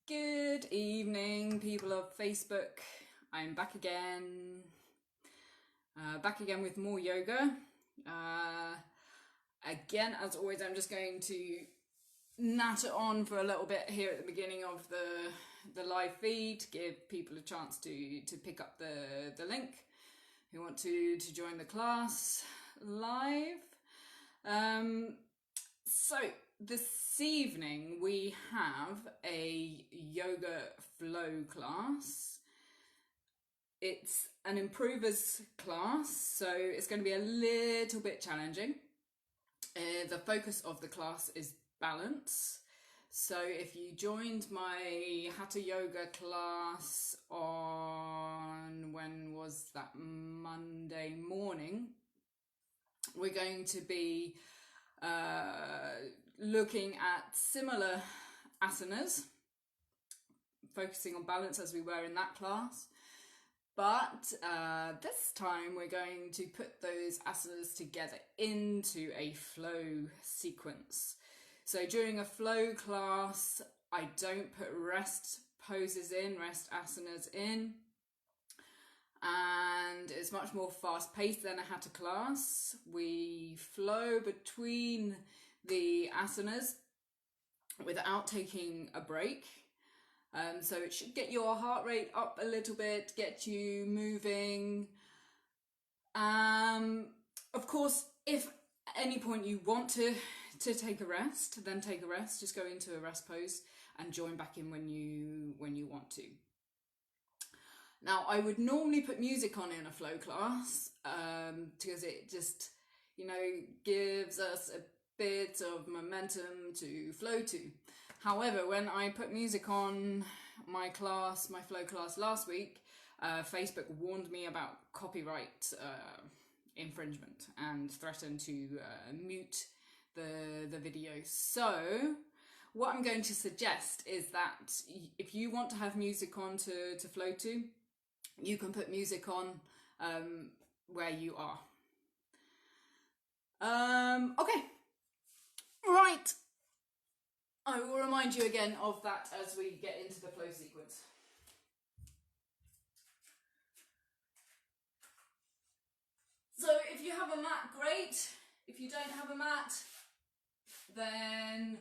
Good evening, people of Facebook. I'm back again. Back again with more yoga. Again, as always, I'm just going to natter on for a little bit here at the beginning of the live feed to give people a chance to pick up the link who want to join the class live. So this evening we have a yoga flow class. It's an improvers class, so it's going to be a little bit challenging. The focus of the class is balance. So if you joined my Hatha Yoga class on, when was that, Monday morning, we're going to be looking at similar asanas, focusing on balance as we were in that class. But this time we're going to put those asanas together into a flow sequence. So during a flow class, I don't put rest poses in, rest asanas in. And it's much more fast-paced than a Hatha class. We flow between the asanas without taking a break. So it should get your heart rate up a little bit, get you moving. Of course, if at any point you want to take a rest, then take a rest. Just go into a rest pose and join back in when you want to. Now, I would normally put music on in a flow class because it just, gives us a bit of momentum to flow to. However, when I put music on my flow class last week, Facebook warned me about copyright infringement and threatened to mute the video. So what I'm going to suggest is that if you want to have music on to flow to, you can put music on where you are. Okay, right. I will remind you again of that as we get into the flow sequence. So if you have a mat, great. If you don't have a mat, then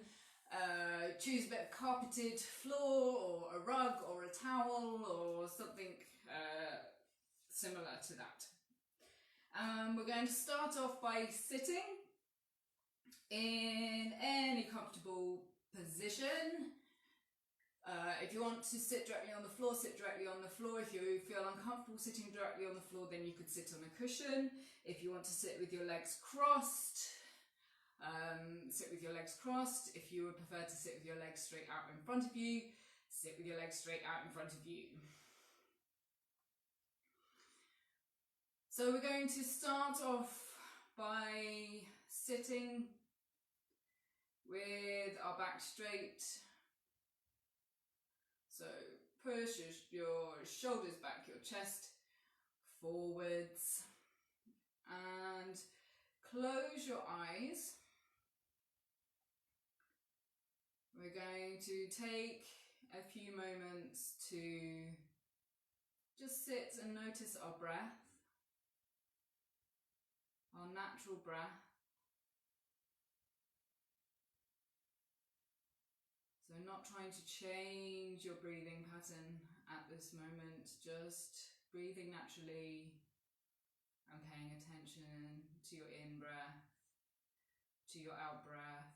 choose a bit of carpeted floor or a rug or a towel or something similar to that. We're going to start off by sitting in any comfortable position. If you want to sit directly on the floor, sit directly on the floor. If you feel uncomfortable sitting directly on the floor, then you could sit on a cushion. If you want to sit with your legs crossed, sit with your legs crossed. If you would prefer to sit with your legs straight out in front of you, sit with your legs straight out in front of you. So we're going to start off by sitting with our back straight. So push your shoulders back, your chest forwards, and close your eyes. We're going to take a few moments to just sit and notice our breath, our natural breath. So not trying to change your breathing pattern at this moment, just breathing naturally and paying attention to your in-breath, to your out-breath.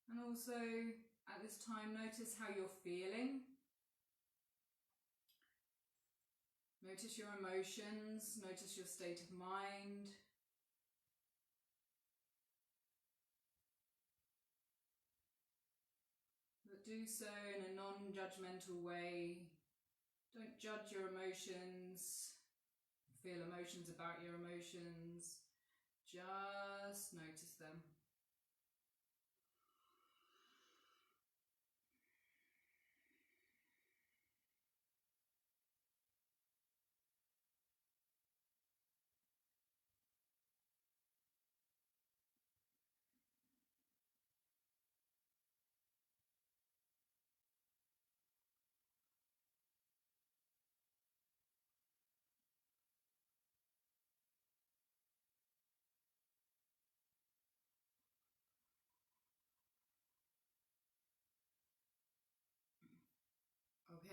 And also, at this time, notice how you're feeling. Notice your emotions, notice your state of mind. But do so in a non-judgmental way. Don't judge your emotions, feel emotions about your emotions. Just notice them.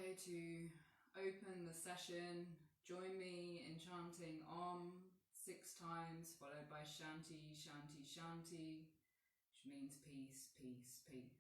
Okay, to open the session, join me in chanting Om 6 times, followed by Shanti, Shanti, Shanti, which means peace, peace, peace.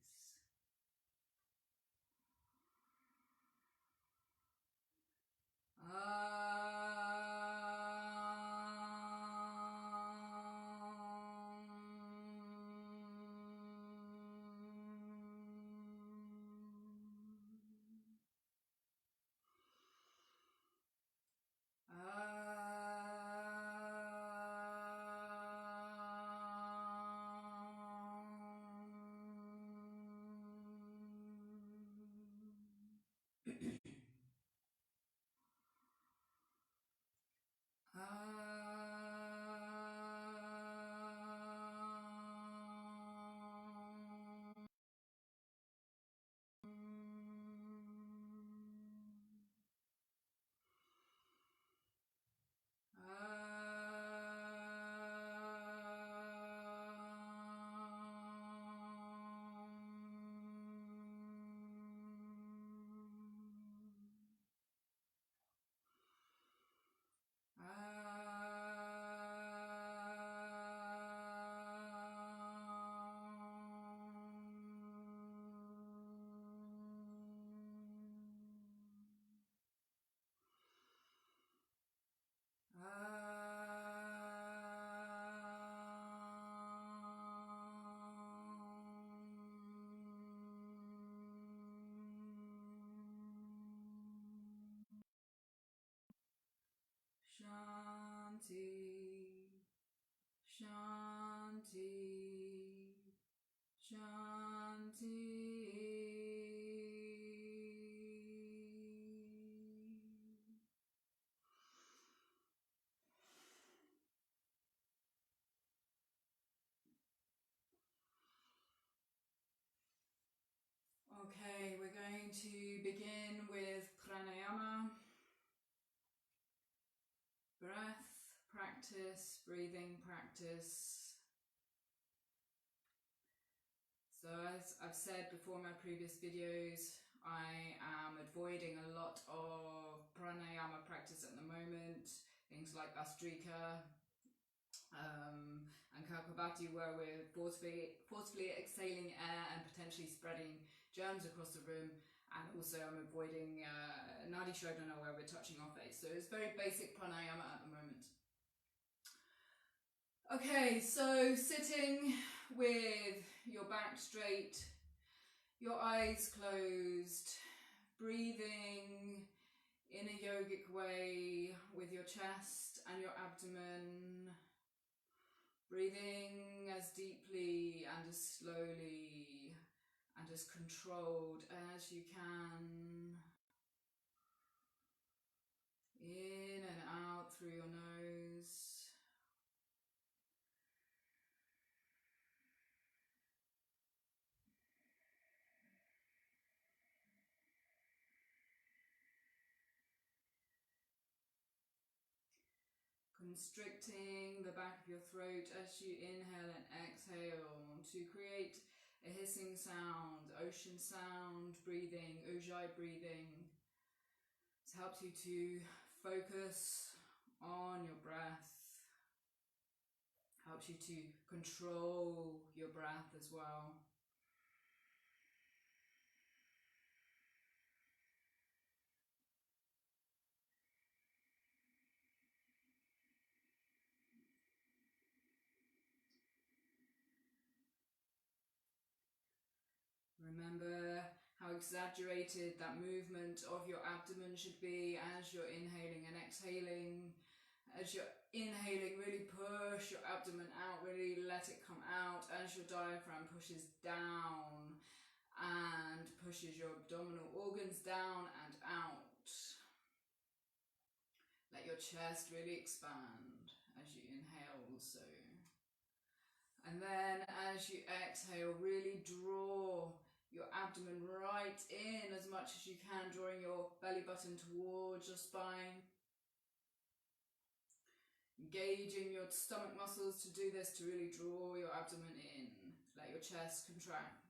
Shanti, Shanti, Shanti. Okay, we're going to begin with pranayama, breath practice, breathing practice. So as I've said before in my previous videos, I am avoiding a lot of pranayama practice at the moment, things like Bhastrika and Kapalabhati, where we're forcefully exhaling air and potentially spreading germs across the room. And also I'm avoiding Nadi Shodhana, where we're touching our face. So it's very basic pranayama at the moment. Okay, so sitting with your back straight, your eyes closed, breathing in a yogic way with your chest and your abdomen, breathing as deeply and as slowly and as controlled as you can, in and out through your nose. Constricting the back of your throat as you inhale and exhale to create a hissing sound, ocean sound breathing, ujjayi breathing. This helps you to focus on your breath, helps you to control your breath as well. Remember how exaggerated that movement of your abdomen should be as you're inhaling and exhaling. As you're inhaling, really push your abdomen out, really let it come out as your diaphragm pushes down and pushes your abdominal organs down and out. Let your chest really expand as you inhale also. And then as you exhale, really draw your abdomen right in as much as you can, drawing your belly button towards your spine. Engaging your stomach muscles to do this, to really draw your abdomen in. Let your chest contract.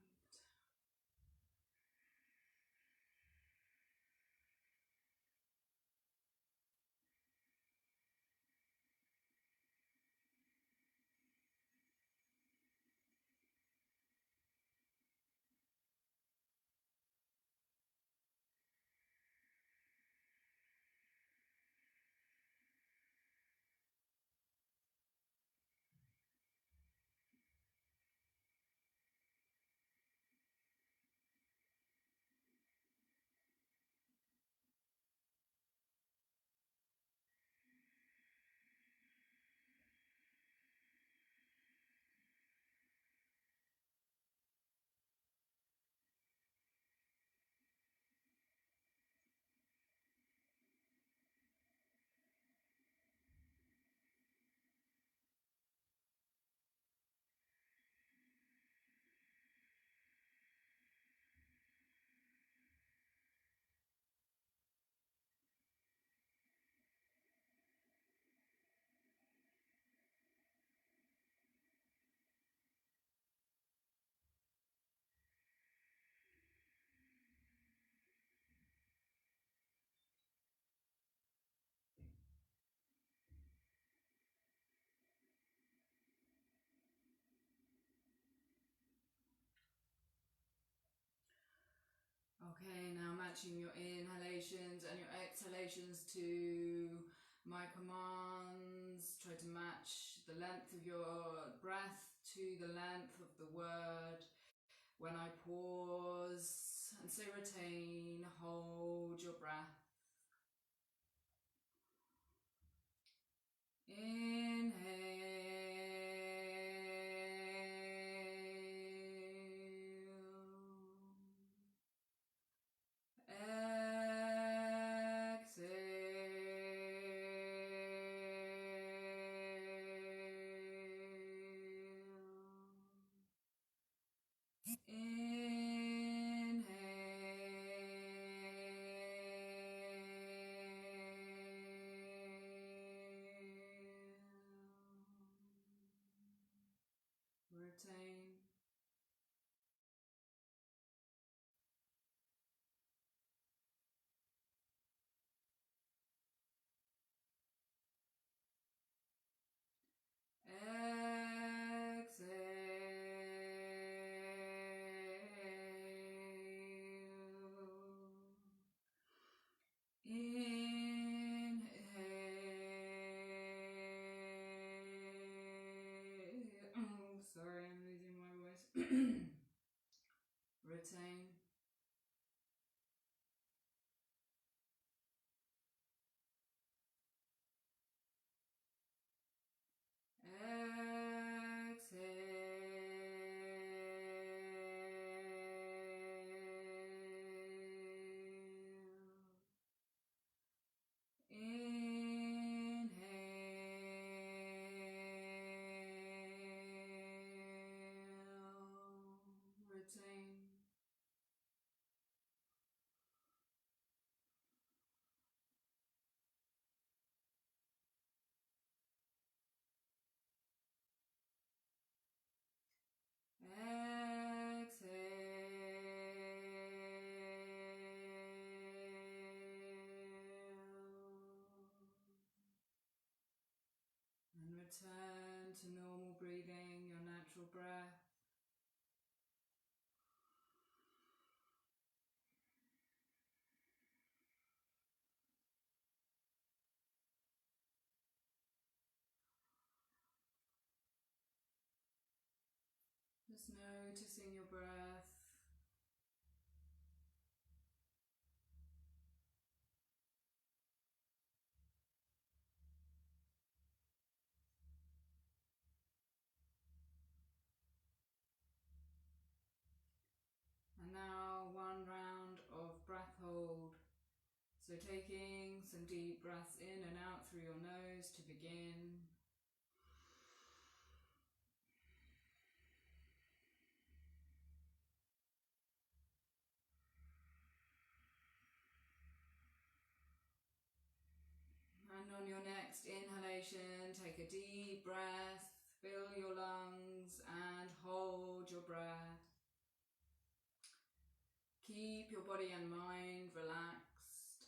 Okay, now matching your inhalations and your exhalations to my commands. Try to match the length of your breath to the length of the word. When I pause and say retain, hold your breath. Inhale. Retain. Exhale. Oh, sorry, I'm losing my voice. Retain. Retain. And return to normal breathing, your natural breath. Just noticing your breath. And now one round of breath hold. So taking some deep breaths in and out through your nose to begin. And on your next inhalation, take a deep breath, fill your lungs and hold your breath. Keep your body and mind relaxed.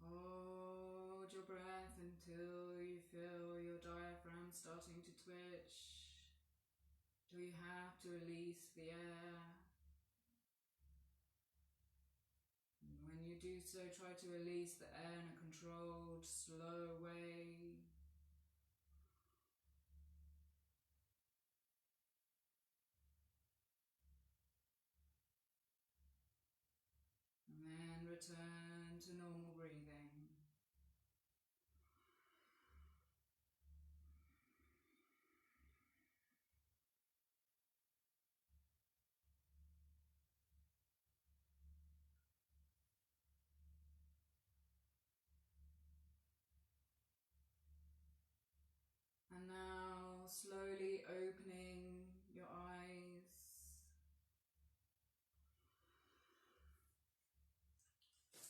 Hold your breath until you feel your diaphragm starting to twitch. Till you have to release the air. And when you do so, try to release the air in a controlled, slow way. And then return to normal breathing. And now slowly opening your eyes.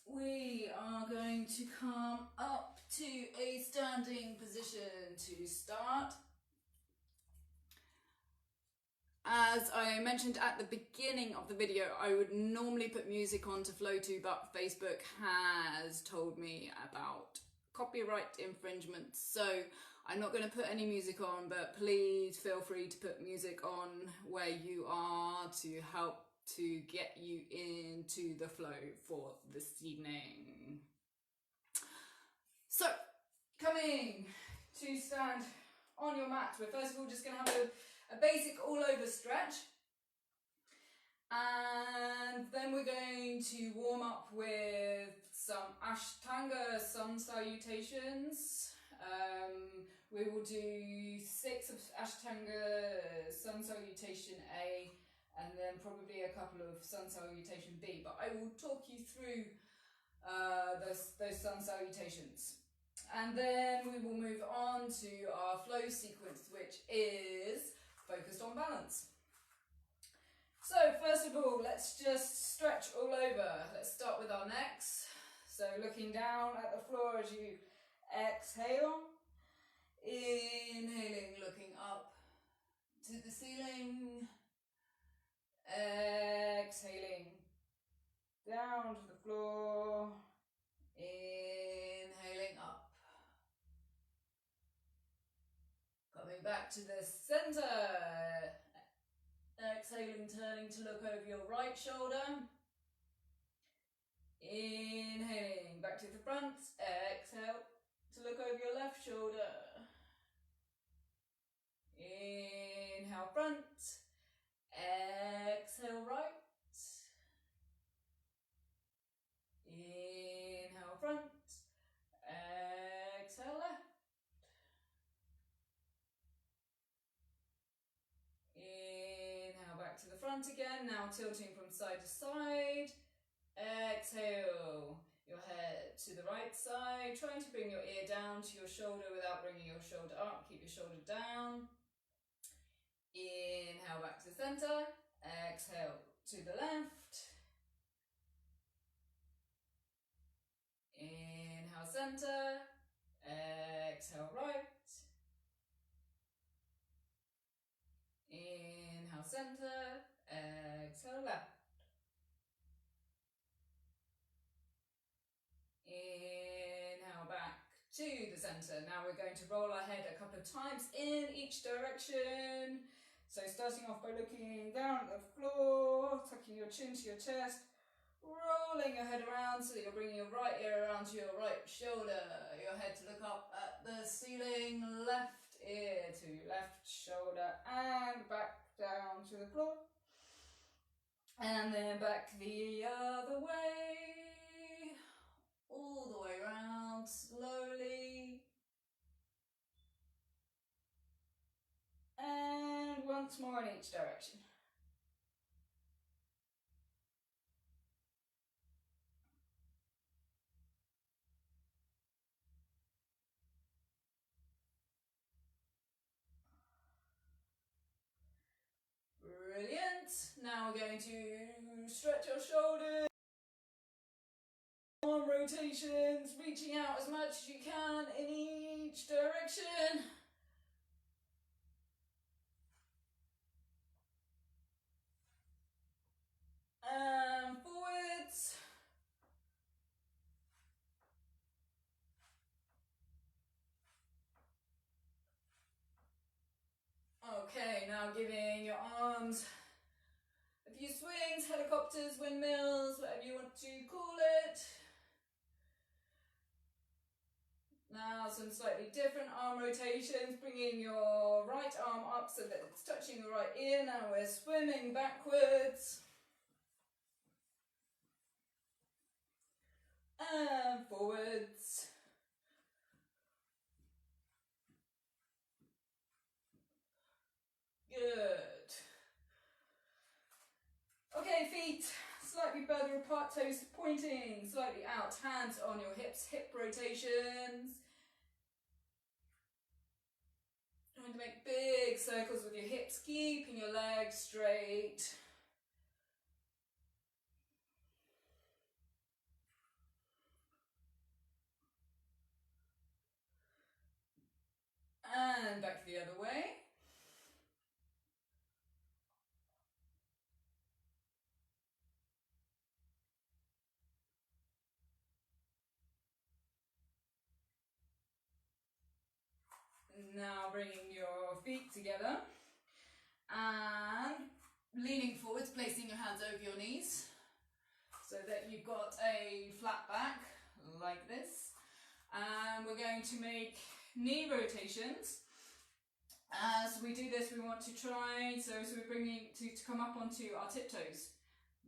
We are going to come up to a standing position to start. As I mentioned at the beginning of the video, I would normally put music on to flow to, but Facebook has told me about copyright infringement, so I'm not going to put any music on, but please feel free to put music on where you are to help to get you into the flow for this evening. So, coming to stand on your mat, we're first of all just going to have a basic all-over stretch, and then we're going to warm up with some Ashtanga sun salutations. We will do 6 of Ashtanga sun salutation A, and then probably a couple of sun salutation B, but I will talk you through those sun salutations. And then we will move on to our flow sequence, which is focused on balance. So first of all, let's just stretch all over. Let's start with our necks. So looking down at the floor as you exhale. Inhaling, looking up to the ceiling. Exhaling, down to the floor. Inhaling up. Coming back to the center. Exhaling, turning to look over your right shoulder. Inhaling, back to the front. Exhale to look over your left shoulder. Inhale, front. Exhale, right. Inhale, front. Exhale, left. Inhale, back to the front again. Now tilting from side to side. Exhale, your head to the right side. Trying to bring your ear down to your shoulder without bringing your shoulder up. Keep your shoulder down. Inhale, back to the center. Exhale to the left. Inhale, center. Exhale, right. Inhale, center. Exhale, left. Inhale, back to the center. Now we're going to roll our head a couple of times in each direction. So starting off by looking down at the floor, tucking your chin to your chest, rolling your head around so that you're bringing your right ear around to your right shoulder, your head to look up at the ceiling, left ear to left shoulder, and back down to the floor. And then back the other way, all the way around slowly. And once more in each direction. Brilliant. Now we're going to stretch your shoulders. Arm rotations, reaching out as much as you can in each direction. And forwards. Okay, now giving your arms a few swings, helicopters, windmills, whatever you want to call it. Now some slightly different arm rotations, bringing your right arm up so that it's touching the right ear. Now we're swimming backwards. And forwards. Good. Okay, feet slightly further apart, toes pointing slightly out, hands on your hips, hip rotations. Trying to make big circles with your hips, keeping your legs straight. And back the other way. Now bringing your feet together and leaning forwards, placing your hands over your knees so that you've got a flat back like this. And we're going to make knee rotations. As we do this, we want to try, so we're bringing to come up onto our tiptoes.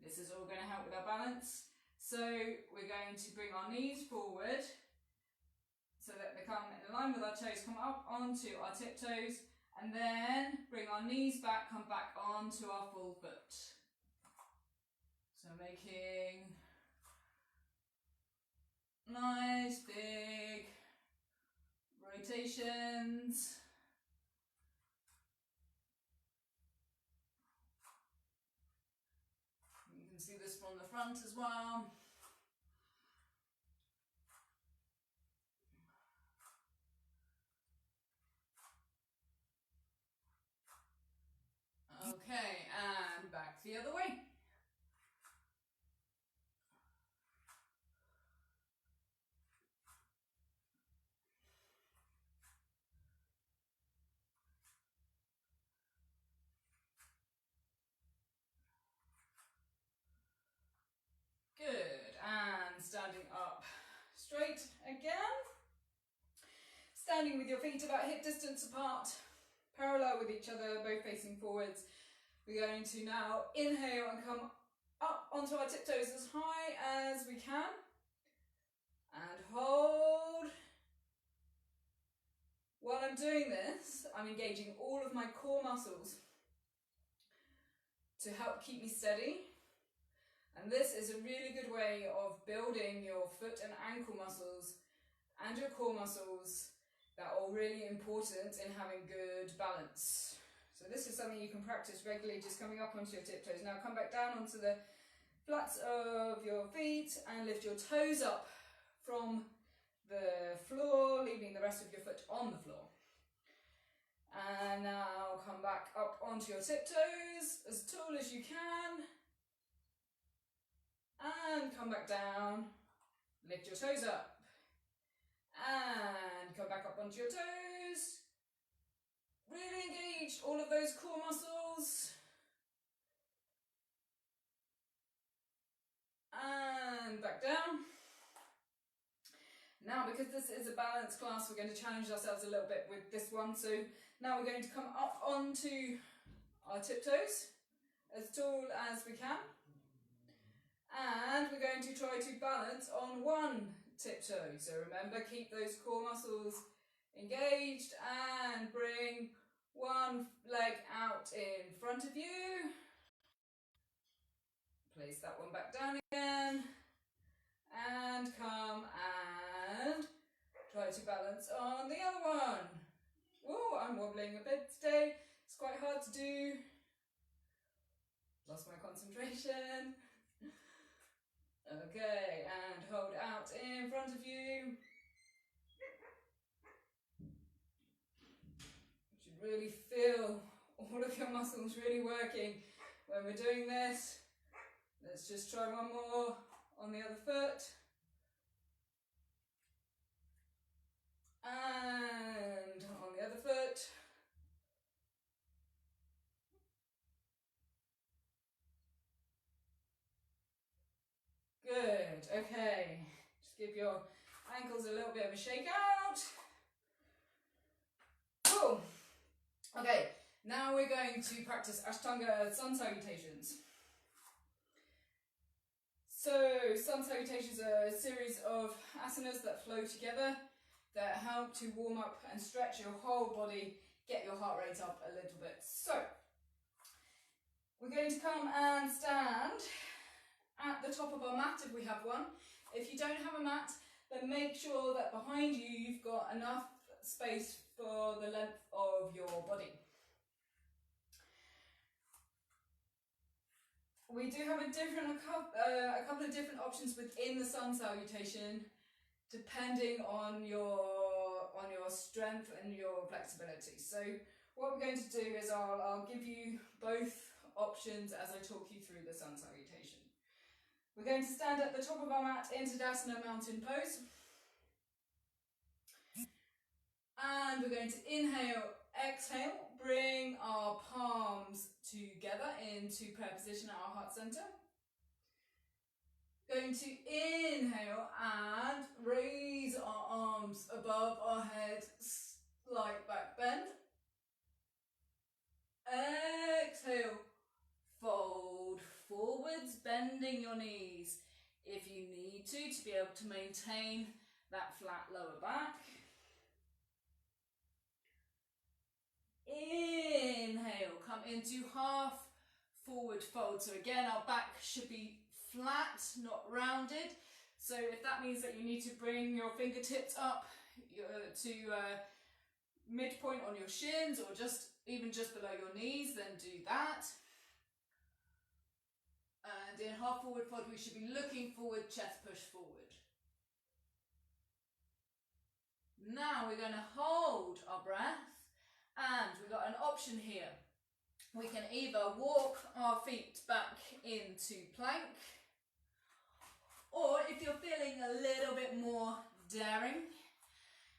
This is all going to help with our balance. So we're going to bring our knees forward so that they come in line with our toes, come up onto our tiptoes, and then bring our knees back, come back onto our full foot. So making nice big rotations. You can see this from the front as well. Okay, and back the other way. Good, and standing up straight again. Standing with your feet about hip distance apart, parallel with each other, both facing forwards. We're going to now inhale and come up onto our tiptoes as high as we can. And hold. While I'm doing this, I'm engaging all of my core muscles to help keep me steady. And this is a really good way of building your foot and ankle muscles and your core muscles that are really important in having good balance. So this is something you can practice regularly, just coming up onto your tiptoes. Now come back down onto the flats of your feet and lift your toes up from the floor, leaving the rest of your foot on the floor. And now come back up onto your tiptoes as tall as you can. And come back down, lift your toes up. And come back up onto your toes. Really engage all of those core muscles. And back down. Now, because this is a balance class, we're going to challenge ourselves a little bit with this one. So now we're going to come up onto our tiptoes as tall as we can. And we're going to try to balance on one tiptoe. So remember, keep those core muscles engaged and bring one leg out in front of you. Place that one back down again. And come and try to balance on the other one. Oh, I'm wobbling a bit today. It's quite hard to do. Lost my concentration. Okay, and hold out in front of you. You should really feel all of your muscles really working when we're doing this. Let's just try one more on the other foot. And on the other foot. Good, okay. Just give your ankles a little bit of a shake out. Cool. Okay, now we're going to practice Ashtanga sun salutations. So sun salutations are a series of asanas that flow together that help to warm up and stretch your whole body, get your heart rate up a little bit. So we're going to come and stand at the top of our mat if we have one. If you don't have a mat, then make sure that behind you you've got enough space for the length of your body. We do have a couple of different options within the sun salutation, depending on your strength and your flexibility. So what we're going to do is I'll give you both options as I talk you through the sun salutation. We're going to stand at the top of our mat in Tadasana mountain pose. And we're going to inhale, exhale, bring our palms together into prayer position at our heart center. Going to inhale and raise our arms above our head, slight back bend. Exhale, fold forwards, bending your knees if you need to be able to maintain that flat lower back. Inhale, come into half forward fold. So again, our back should be flat, not rounded. So if that means that you need to bring your fingertips up to midpoint on your shins, or even just below your knees, then do that. And in half forward fold, we should be looking forward, chest push forward. Now we're going to hold our breath, and we've got an option here. We can either walk our feet back into plank, or if you're feeling a little bit more daring,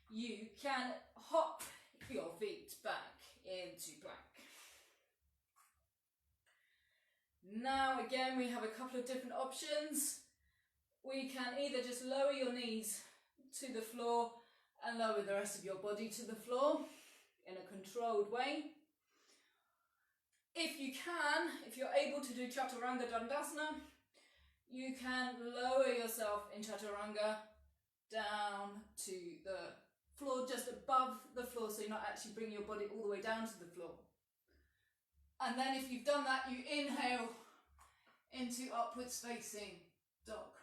you can hop your feet back into plank. Now again, we have a couple of different options. We can either just lower your knees to the floor and lower the rest of your body to the floor in a controlled way. If you can, if you're able to do Chaturanga Dandasana, you can lower yourself in Chaturanga down to the floor, just above the floor, so you're not actually bringing your body all the way down to the floor. And then if you've done that, you inhale into upwards facing dog.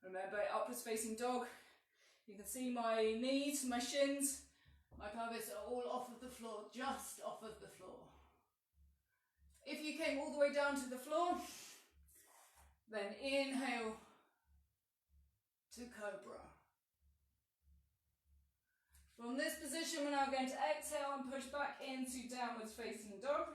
Remember, upwards facing dog, you can see my knees, my shins, my pelvis are all off of the floor, just off of the floor. If you came all the way down to the floor, then inhale to cobra. From this position, we're now going to exhale and push back into downwards facing dog.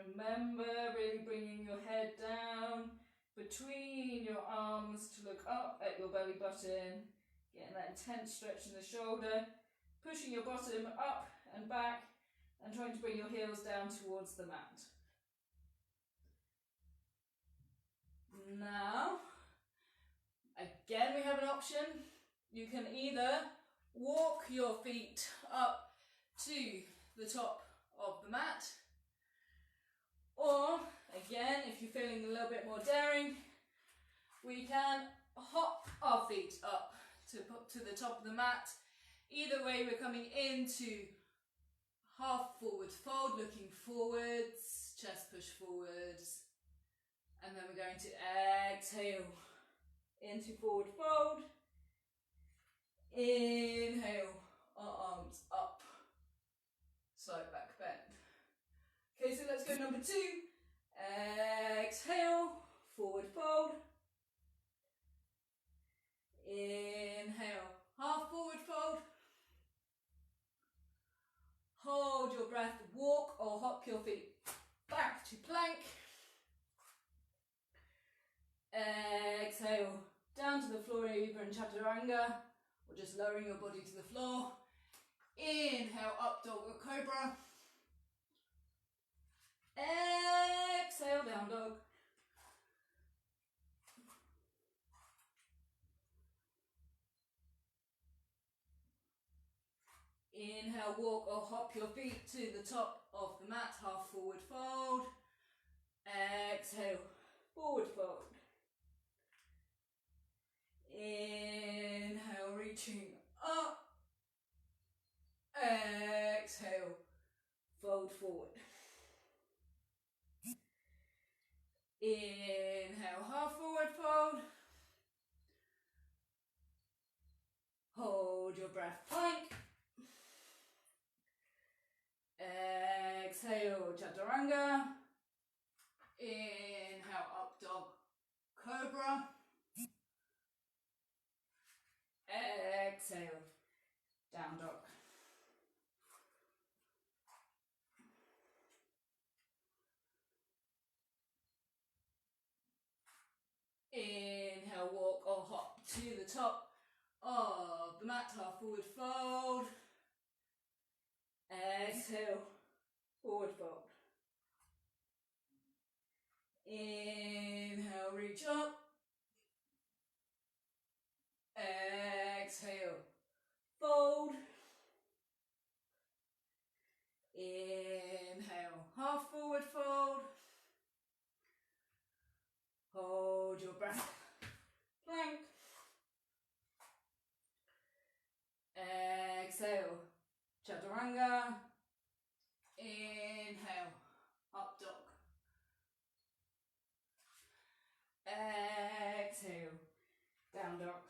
Remember, really bringing your head down between your arms to look up at your belly button, getting that intense stretch in the shoulder, pushing your bottom up and back, and trying to bring your heels down towards the mat. Now, again we have an option. You can either walk your feet up to the top of the mat, or again, if you're feeling a little bit more daring, we can hop our feet up to the top of the mat. Either way, we're coming into half forward fold, looking forwards, chest push forwards. And then we're going to exhale into forward fold. Inhale, our arms up, side back bend. Okay, so let's go number 2. Exhale, forward fold. Inhale, half forward fold. Hold your breath, walk or hop your feet back to plank. Exhale, down to the floor, either in Chaturanga or just lowering your body to the floor. Inhale, up dog or cobra. Exhale, down dog. Inhale, walk or hop your feet to the top of the mat, half forward fold. Exhale, forward fold. Inhale, reaching up. Exhale, fold forward. Inhale, half forward fold. Hold your breath, plank. Exhale, Chaturanga. Inhale, up dog, cobra. Exhale, down dog. Inhale, walk or hop to the top of the mat, half forward fold. Exhale, forward fold. Inhale, reach up. Exhale, fold. Inhale, half forward fold. Hold your breath. Plank. Exhale, chaturanga. Inhale, up dog. Exhale, down dog.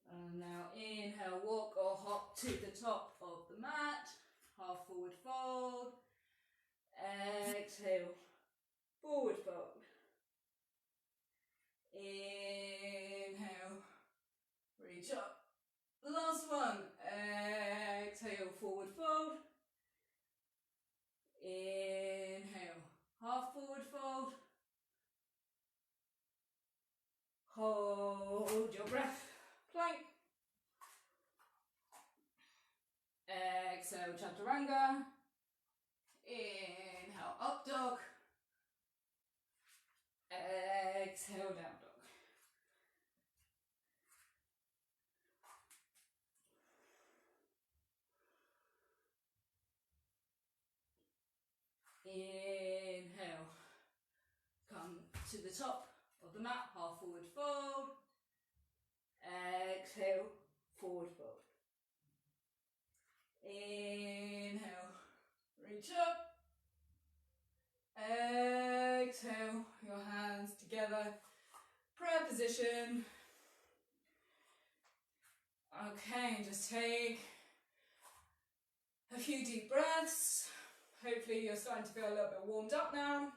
And now inhale, walk or hop to the top of the mat, half forward fold. Exhale, forward fold. Inhale, reach up. Last one. Exhale, forward fold. Inhale, half forward fold. Hold your breath. Plank. Exhale, chaturanga. Inhale, up dog. Exhale, down dog. Inhale, come to the top of the mat, half forward fold. Exhale, forward fold. Inhale, reach up. Exhale, your hands together, prayer position. Okay, just take a few deep breaths. Hopefully you're starting to feel a little bit warmed up now.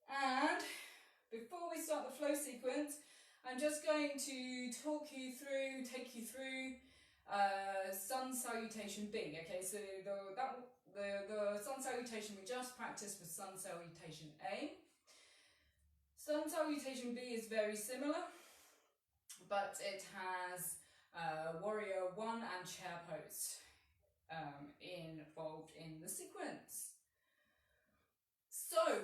And before we start the flow sequence, I'm just going to take you through sun salutation B. Okay, so the sun salutation we just practiced was sun salutation A. Sun salutation B is very similar, but it has warrior one and chair pose involved in the sequence. So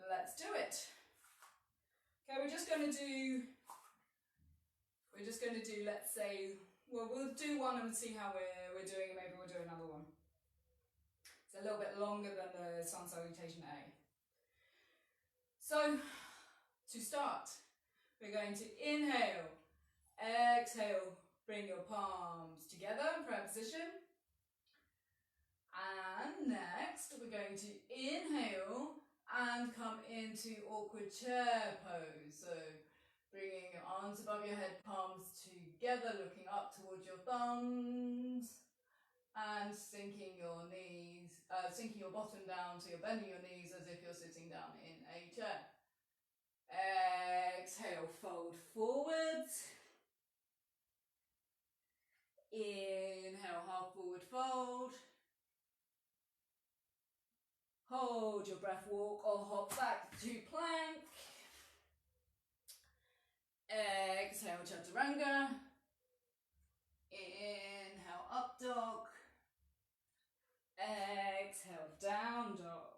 let's do it. Okay, we're just going to do, let's say, well, we'll do one and see how we're doing, maybe we'll do another one. It's a little bit longer than the sun salutation A. So, to start, we're going to inhale, exhale, bring your palms together, prayer position. And next, we're going to inhale and come into awkward chair pose. So bringing your arms above your head, palms together, looking up towards your thumbs, and sinking your knees, sinking your bottom down, so you're bending your knees as if you're sitting down in a chair. Exhale, fold forwards. Inhale, half forward fold. Hold your breath, walk or hop back to plank. Exhale, chaturanga. Inhale, up dog. Exhale, down dog.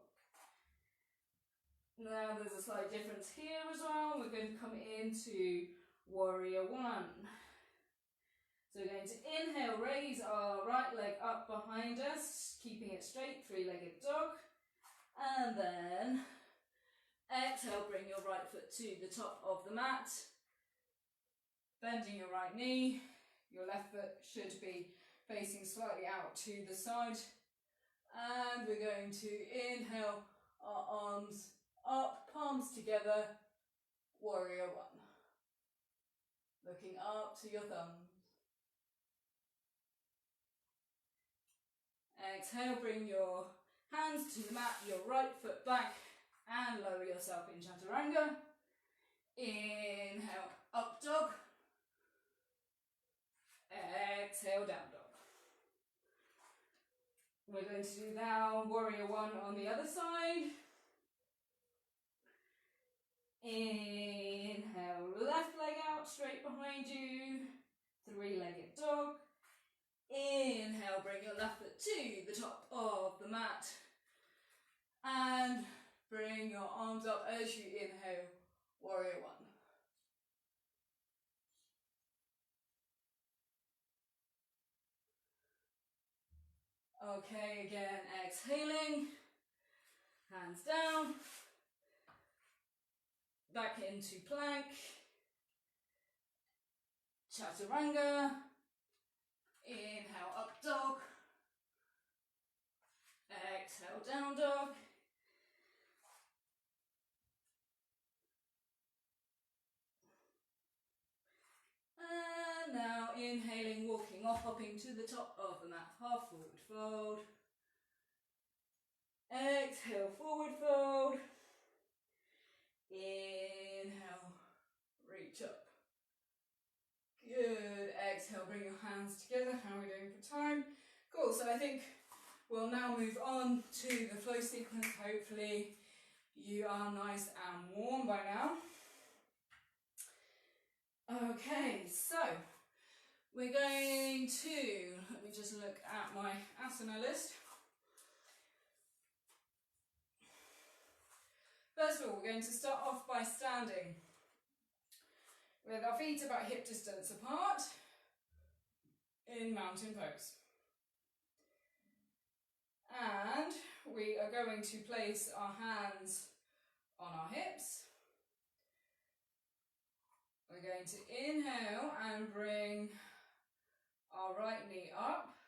Now there's a slight difference here as well. We're going to come into warrior one. So we're going to inhale, raise our right leg up behind us, keeping it straight, three-legged dog. And then exhale, bring your right foot to the top of the mat, bending your right knee. Your left foot should be facing slightly out to the side. And we're going to inhale, our arms up, palms together, warrior one. Looking up to your thumbs. Exhale, bring your hands to the mat, your right foot back, and lower yourself in chaturanga. Inhale, up dog. Exhale, down dog. We're going to do now warrior one on the other side. Inhale, left leg out, straight behind you. Three-legged dog. Inhale, bring your left foot to the top of the mat. And bring your arms up as you inhale, warrior one. Okay, again, exhaling, hands down, back into plank, chaturanga, inhale, up dog, exhale, down dog, and now inhaling, walking or hopping to the top of the mat, half forward fold, exhale, forward fold, inhale, reach up, good, exhale, bring your hands together. How are we doing for time? Cool, so I think we'll now move on to the flow sequence. Hopefully you are nice and warm by now. Okay, so we're going to, let me just look at my asana list. First of all, we're going to start off by standing with our feet about hip distance apart in mountain pose. And we are going to place our hands on our hips. We're going to inhale and bring our right knee up,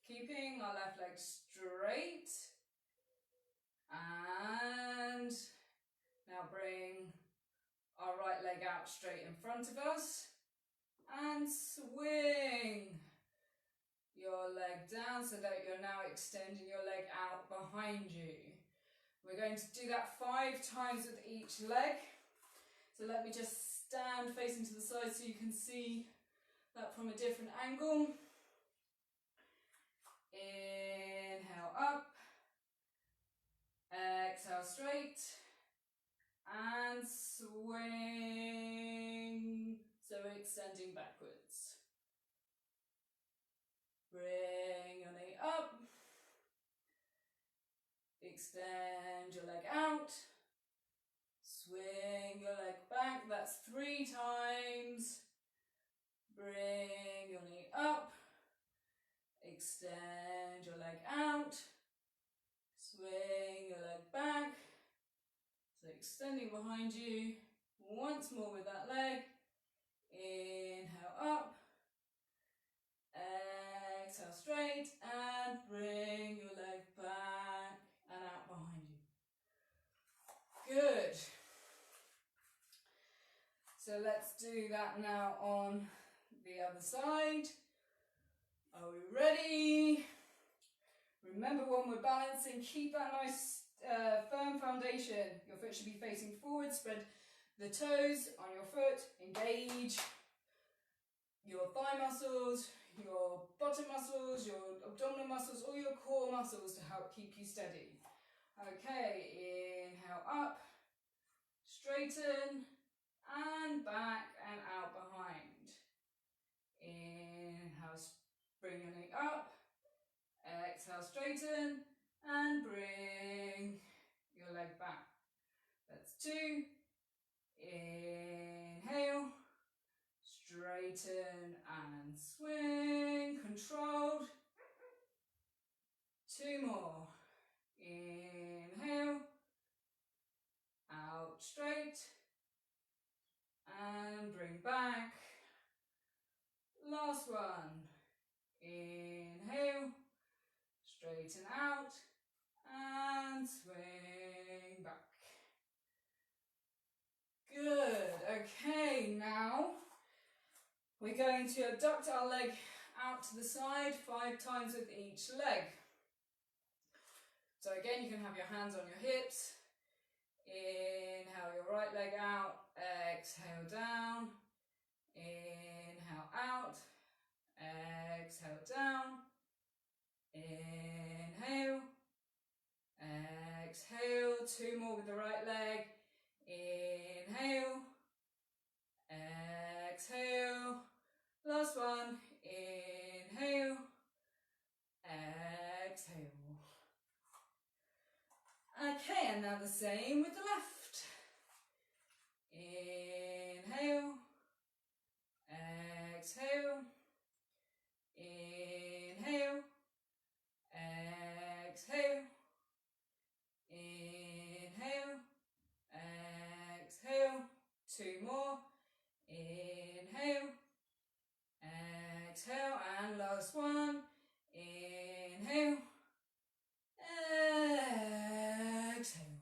keeping our left leg straight. And now bring our right leg out straight in front of us. And swing your leg down so that you're now extending your leg out behind you. We're going to do that 5 times with each leg. So let me just stand facing to the side so you can see that from a different angle. Inhale up, exhale straight, and swing, so extending backwards. Bring your knee up, extend your leg out, swing your leg back, that's 3 times. Bring your knee up, extend your leg out, swing your leg back, so extending behind you. Once more with that leg. Inhale up, exhale straight, and bring your leg back and out behind you. Good. So let's do that now on the other side. Are we ready? Remember, when we're balancing, keep that nice firm foundation. Your foot should be facing forward. Spread the toes on your foot. Engage your thigh muscles, your bottom muscles, your abdominal muscles, all your core muscles to help keep you steady. Okay, inhale up, straighten, and back and out behind. Inhale, bring your knee up, exhale, straighten, and bring your leg back. That's 2. Inhale, straighten and swing, controlled. 2 more. Inhale, out straight, and bring back. Last one. Inhale, straighten out, and swing back. Good. Okay, now we're going to abduct our leg out to the side 5 times with each leg. So again, you can have your hands on your hips. Inhale your right leg out, exhale down, inhale out, inhale. 2 more with the right leg. Inhale. Exhale. Last one. Inhale. Exhale. Okay, and now the same with the left. Inhale. Exhale. Inhale. Exhale. Inhale. Exhale. 2 more. Inhale. Exhale. And last one. Inhale. Exhale.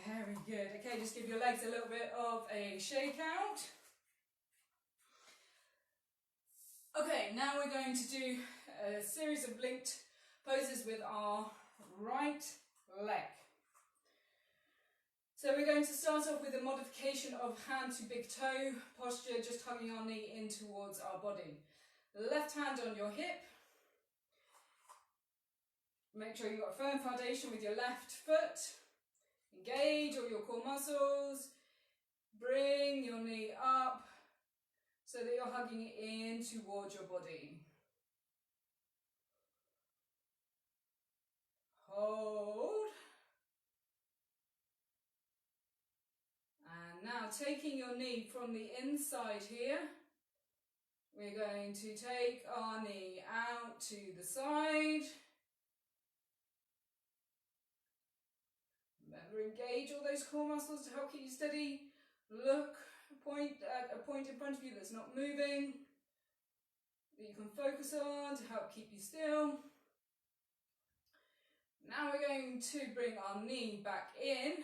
Very good. Okay, just give your legs a little bit of a shake out. Okay, now we're going to do a series of linked poses with our right leg. So we're going to start off with a modification of hand to big toe posture, just hugging our knee in towards our body. Left hand on your hip. Make sure you've got a firm foundation with your left foot. Engage all your core muscles. Bring your knee up so that you're hugging it in towards your body. Hold. And now taking your knee from the inside here, we're going to take our knee out to the side. Remember, engage all those core muscles to help keep you steady. Look, point at a point in front of you that's not moving, that you can focus on to help keep you still. Now we're going to bring our knee back in.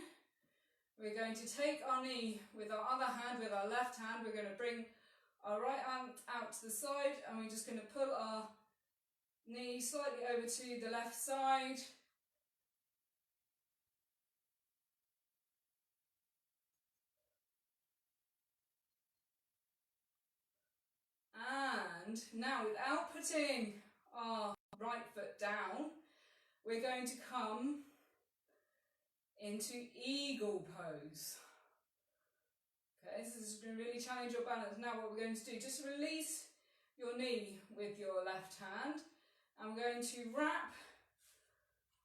We're going to take our knee with our other hand, with our left hand. We're going to bring our right hand out to the side, and we're just going to pull our knee slightly over to the left side. And now, without putting our right foot down, we're going to come into eagle pose. Okay, so this is going to really challenge your balance. Now what we're going to do, just release your knee with your left hand, and we're going to wrap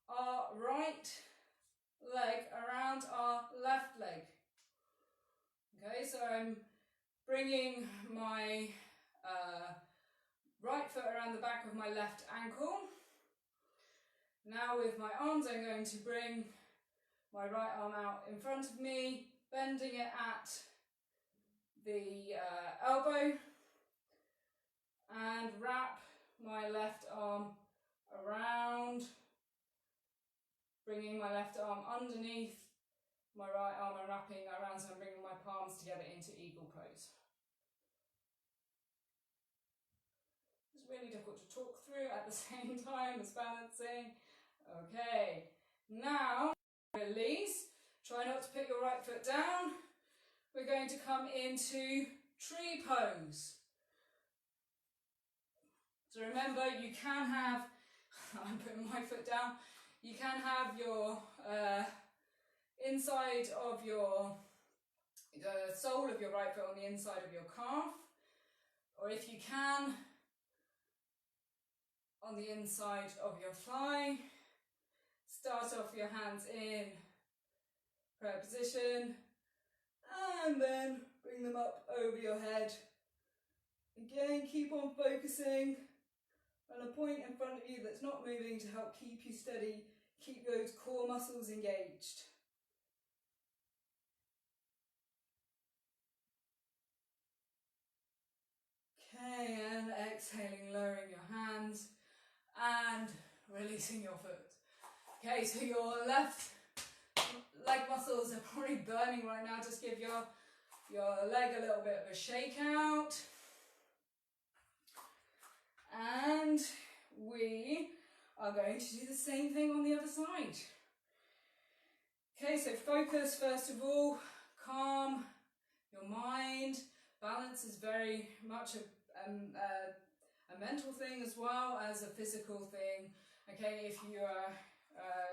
our right leg around our left leg. Okay, so I'm bringing my right foot around the back of my left ankle. Now with my arms, I'm going to bring my right arm out in front of me, bending it at the elbow, and wrap my left arm around, bringing my left arm underneath my right arm and wrapping around, so I'm bringing my palms together into eagle pose. It's really difficult to talk through at the same time as balancing. Okay, now release. Try not to put your right foot down. We're going to come into tree pose. So remember, you can have, I'm putting my foot down, you can have your inside of the sole of your right foot on the inside of your calf, or if you can, on the inside of your thigh. Start off your hands in prayer position, and then bring them up over your head. Again, keep on focusing on a point in front of you that's not moving to help keep you steady, keep those core muscles engaged. Okay, and exhaling, lowering your hands and releasing your foot. Okay, so your left leg muscles are probably burning right now. Just give your leg a little bit of a shake out. And we are going to do the same thing on the other side. Okay, so focus first of all, calm your mind. Balance is very much a mental thing as well as a physical thing. Okay, if you are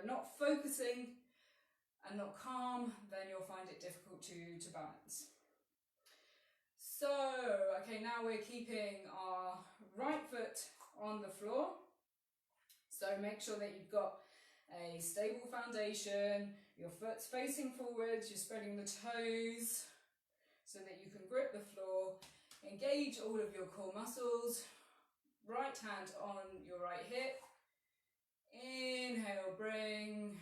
not focusing and not calm, then you'll find it difficult to balance. So, okay, now we're keeping our right foot on the floor. So make sure that you've got a stable foundation, your foot's facing forwards, you're spreading the toes so that you can grip the floor, engage all of your core muscles, right hand on your right hip. Inhale, bring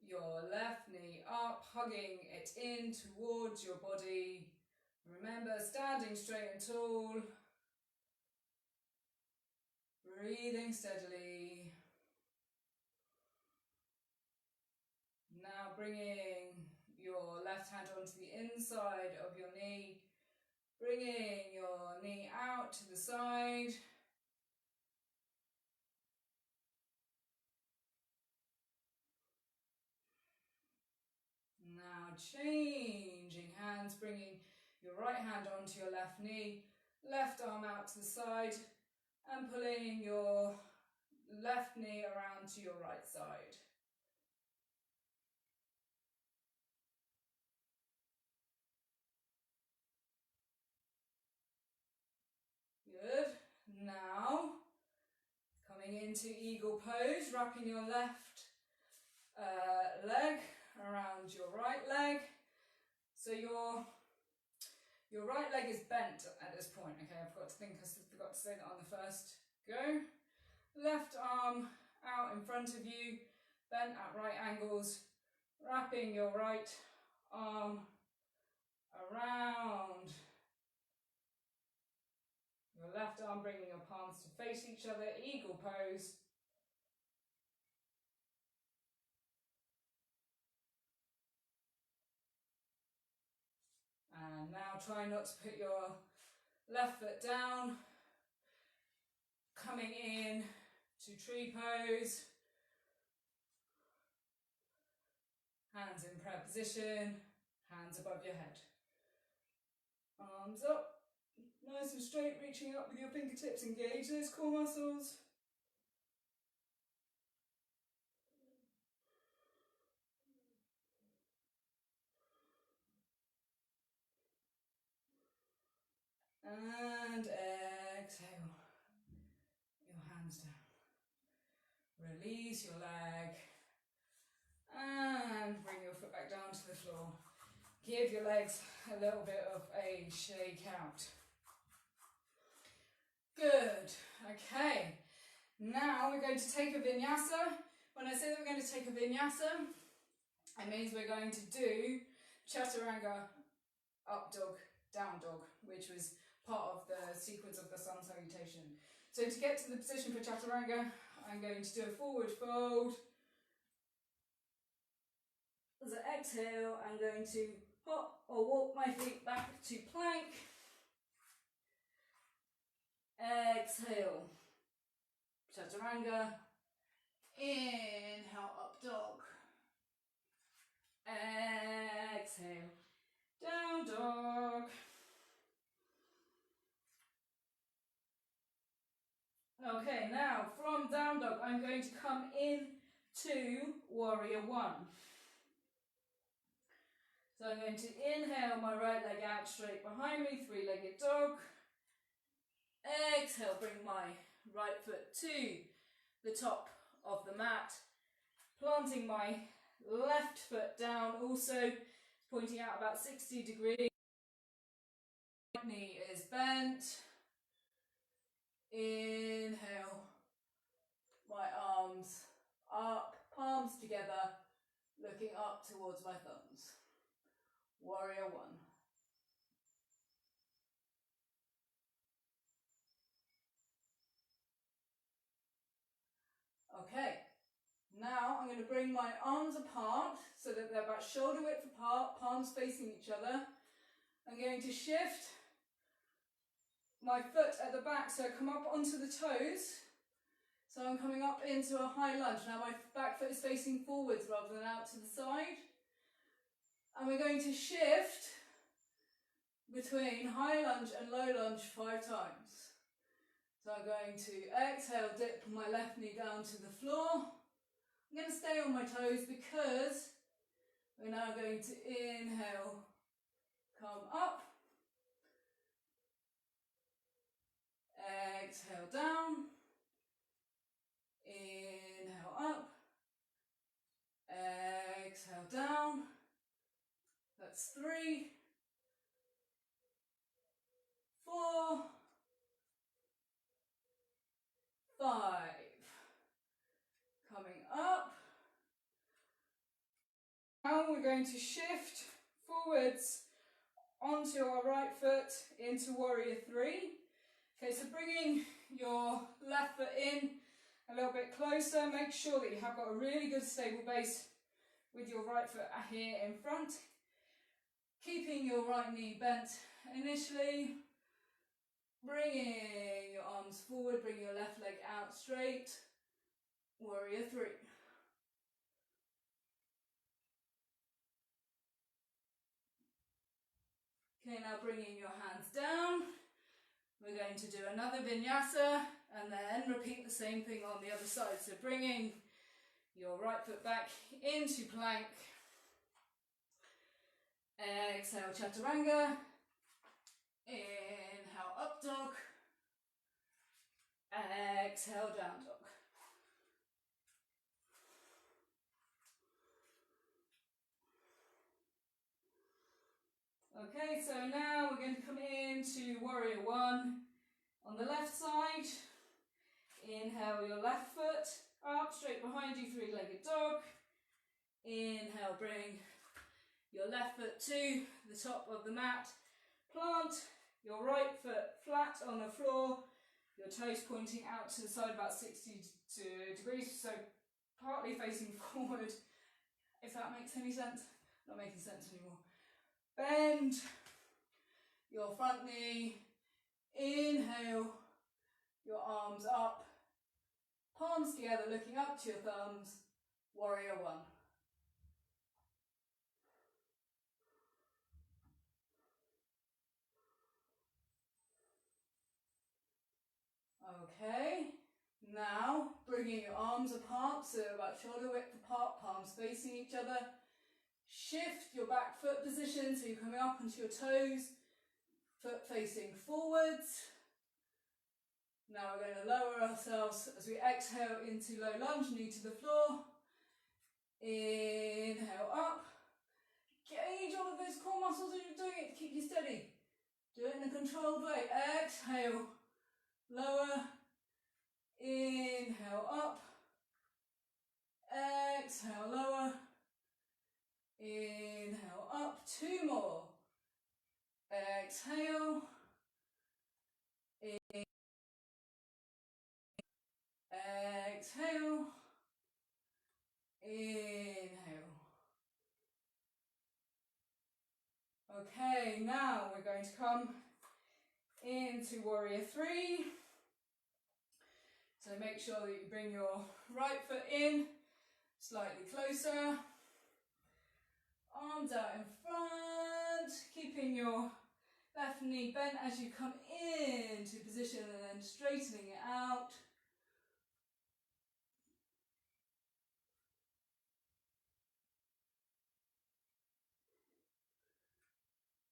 your left knee up, hugging it in towards your body. Remember, standing straight and tall, breathing steadily. Now bringing your left hand onto the inside of your knee, bringing your knee out to the side. Now changing hands, bringing your right hand onto your left knee, left arm out to the side, and pulling your left knee around to your right side. Good. Now, coming into eagle pose, wrapping your left leg around your right leg. So your right leg is bent at this point. Okay, I forgot to say that on the first go. Left arm out in front of you, bent at right angles, wrapping your right arm around your left arm, bringing your palms to face each other, eagle pose. And now try not to put your left foot down, coming in to tree pose. Hands in prayer position, hands above your head. Arms up, nice and straight, reaching up with your fingertips, engage those core muscles. And exhale, your hands down. Release your leg and bring your foot back down to the floor. Give your legs a little bit of a shake out. Good, okay. Now we're going to take a vinyasa. When I say that we're going to take a vinyasa, it means we're going to do chaturanga, up dog, down dog, which was part of the sequence of the sun salutation. So to get to the position for chaturanga, I'm going to do a forward fold. As I exhale, I'm going to hop or walk my feet back to plank. Exhale, chaturanga. Inhale, up dog. Exhale, down dog. Okay, now from down dog, I'm going to come in to warrior one. So I'm going to inhale my right leg out straight behind me, three-legged dog. Exhale, bring my right foot to the top of the mat, planting my left foot down, also pointing out about 60 degrees. Right knee is bent. Inhale, my arms up, palms together, looking up towards my thumbs. Warrior one. Okay, now I'm going to bring my arms apart so that they're about shoulder width apart, palms facing each other. I'm going to shift my foot at the back, so I come up onto the toes. So I'm coming up into a high lunge. Now my back foot is facing forwards rather than out to the side. And we're going to shift between high lunge and low lunge 5 times. So I'm going to exhale, dip my left knee down to the floor. I'm going to stay on my toes because we're now going to inhale, come up, exhale down, inhale up, exhale down. That's 3, 4, 5. Coming up. Now we're going to shift forwards onto our right foot into warrior 3. Okay, so bringing your left foot in a little bit closer. Make sure that you have got a really good stable base with your right foot here in front. Keeping your right knee bent initially. Bringing your arms forward, bring your left leg out straight. Warrior 3. Okay, now bringing your hands down. We're going to do another vinyasa and then repeat the same thing on the other side. So bringing your right foot back into plank. Exhale, chaturanga. Inhale, up dog. Exhale, down dog. Okay, so now we're going to come into warrior 1 on the left side. Inhale your left foot up, straight behind you, 3-legged dog. Inhale, bring your left foot to the top of the mat. Plant your right foot flat on the floor, your toes pointing out to the side about 60 degrees, so partly facing forward, if that makes any sense. Not making sense anymore. Bend your front knee, inhale, your arms up, palms together looking up to your thumbs, warrior 1. Okay, now bringing your arms apart, so about shoulder width apart, palms facing each other. Shift your back foot position, so you're coming up onto your toes, foot facing forwards. Now we're going to lower ourselves as we exhale into low lunge, knee to the floor. Inhale up. Engage all of those core muscles as you're doing it to keep you steady. Do it in a controlled way. Exhale, lower. Inhale up. Exhale, lower. Inhale up. 2 more. Exhale. Exhale. Inhale. Okay, now we're going to come into warrior 3. So make sure that you bring your right foot in, slightly closer. Arms out in front, keeping your left knee bent as you come into position and then straightening it out.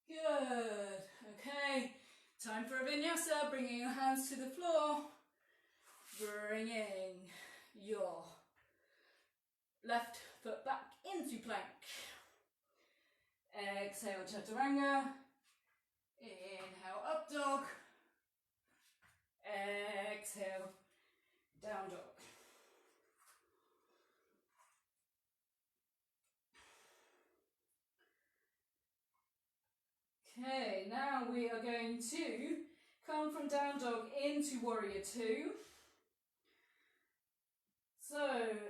Good. Okay, time for a vinyasa, bringing your hands to the floor, bringing your left foot back into plank. Exhale, chaturanga. Inhale, up dog. Exhale, down dog. Okay, now we are going to come from down dog into warrior 2. So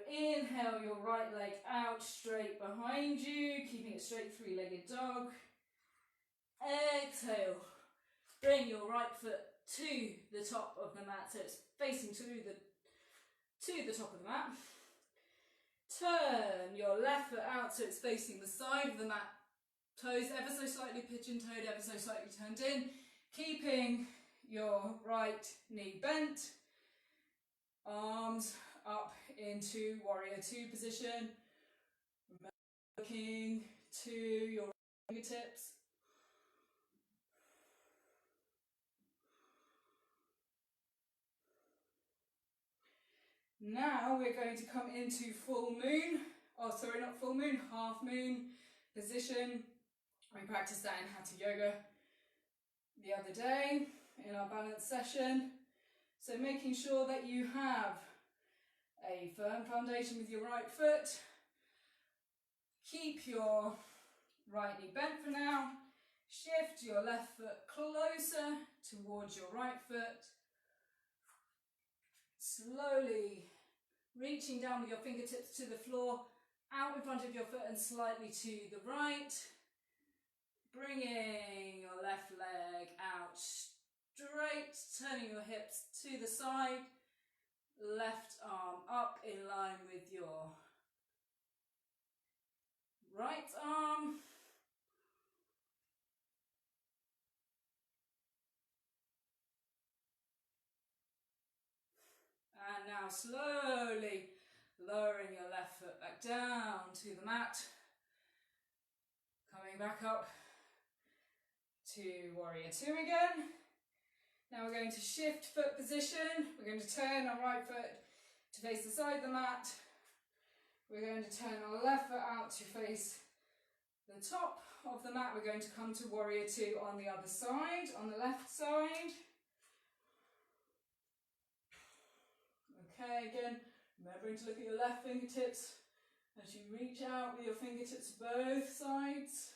inhale your right leg out straight behind you, keeping it straight, 3-legged dog. Exhale, bring your right foot to the top of the mat, so it's facing to the top of the mat. Turn your left foot out so it's facing the side of the mat. Toes ever so slightly pigeon-toed, ever so slightly turned in. Keeping your right knee bent. Arms up into warrior two position. Remember, looking to your fingertips. Now we're going to come into full moon, oh sorry, not full moon, half moon position. We practiced that in Hatha Yoga the other day in our balance session. So making sure that you have a firm foundation with your right foot. Keep your right knee bent for now. Shift your left foot closer towards your right foot. Slowly reaching down with your fingertips to the floor, out in front of your foot and slightly to the right. Bringing your left leg out straight, turning your hips to the side. Left arm up in line with your right arm. And now slowly lowering your left foot back down to the mat. Coming back up to warrior two again. Now we're going to shift foot position. We're going to turn our right foot to face the side of the mat. We're going to turn our left foot out to face the top of the mat. We're going to come to warrior two on the other side, on the left side. Okay, again, remembering to look at your left fingertips as you reach out with your fingertips both sides.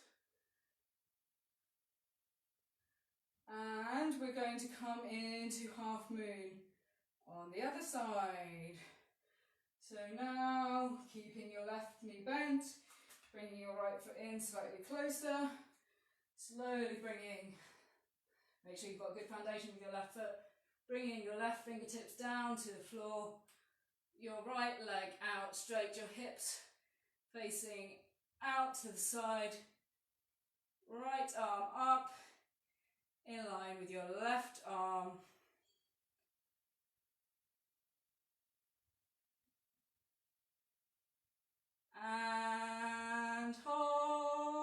And we're going to come into half moon on the other side. So now, keeping your left knee bent, bringing your right foot in slightly closer, slowly bringing, make sure you've got a good foundation with your left foot, bringing your left fingertips down to the floor, your right leg out straight, your hips facing out to the side, right arm up, in line with your left arm. And hold.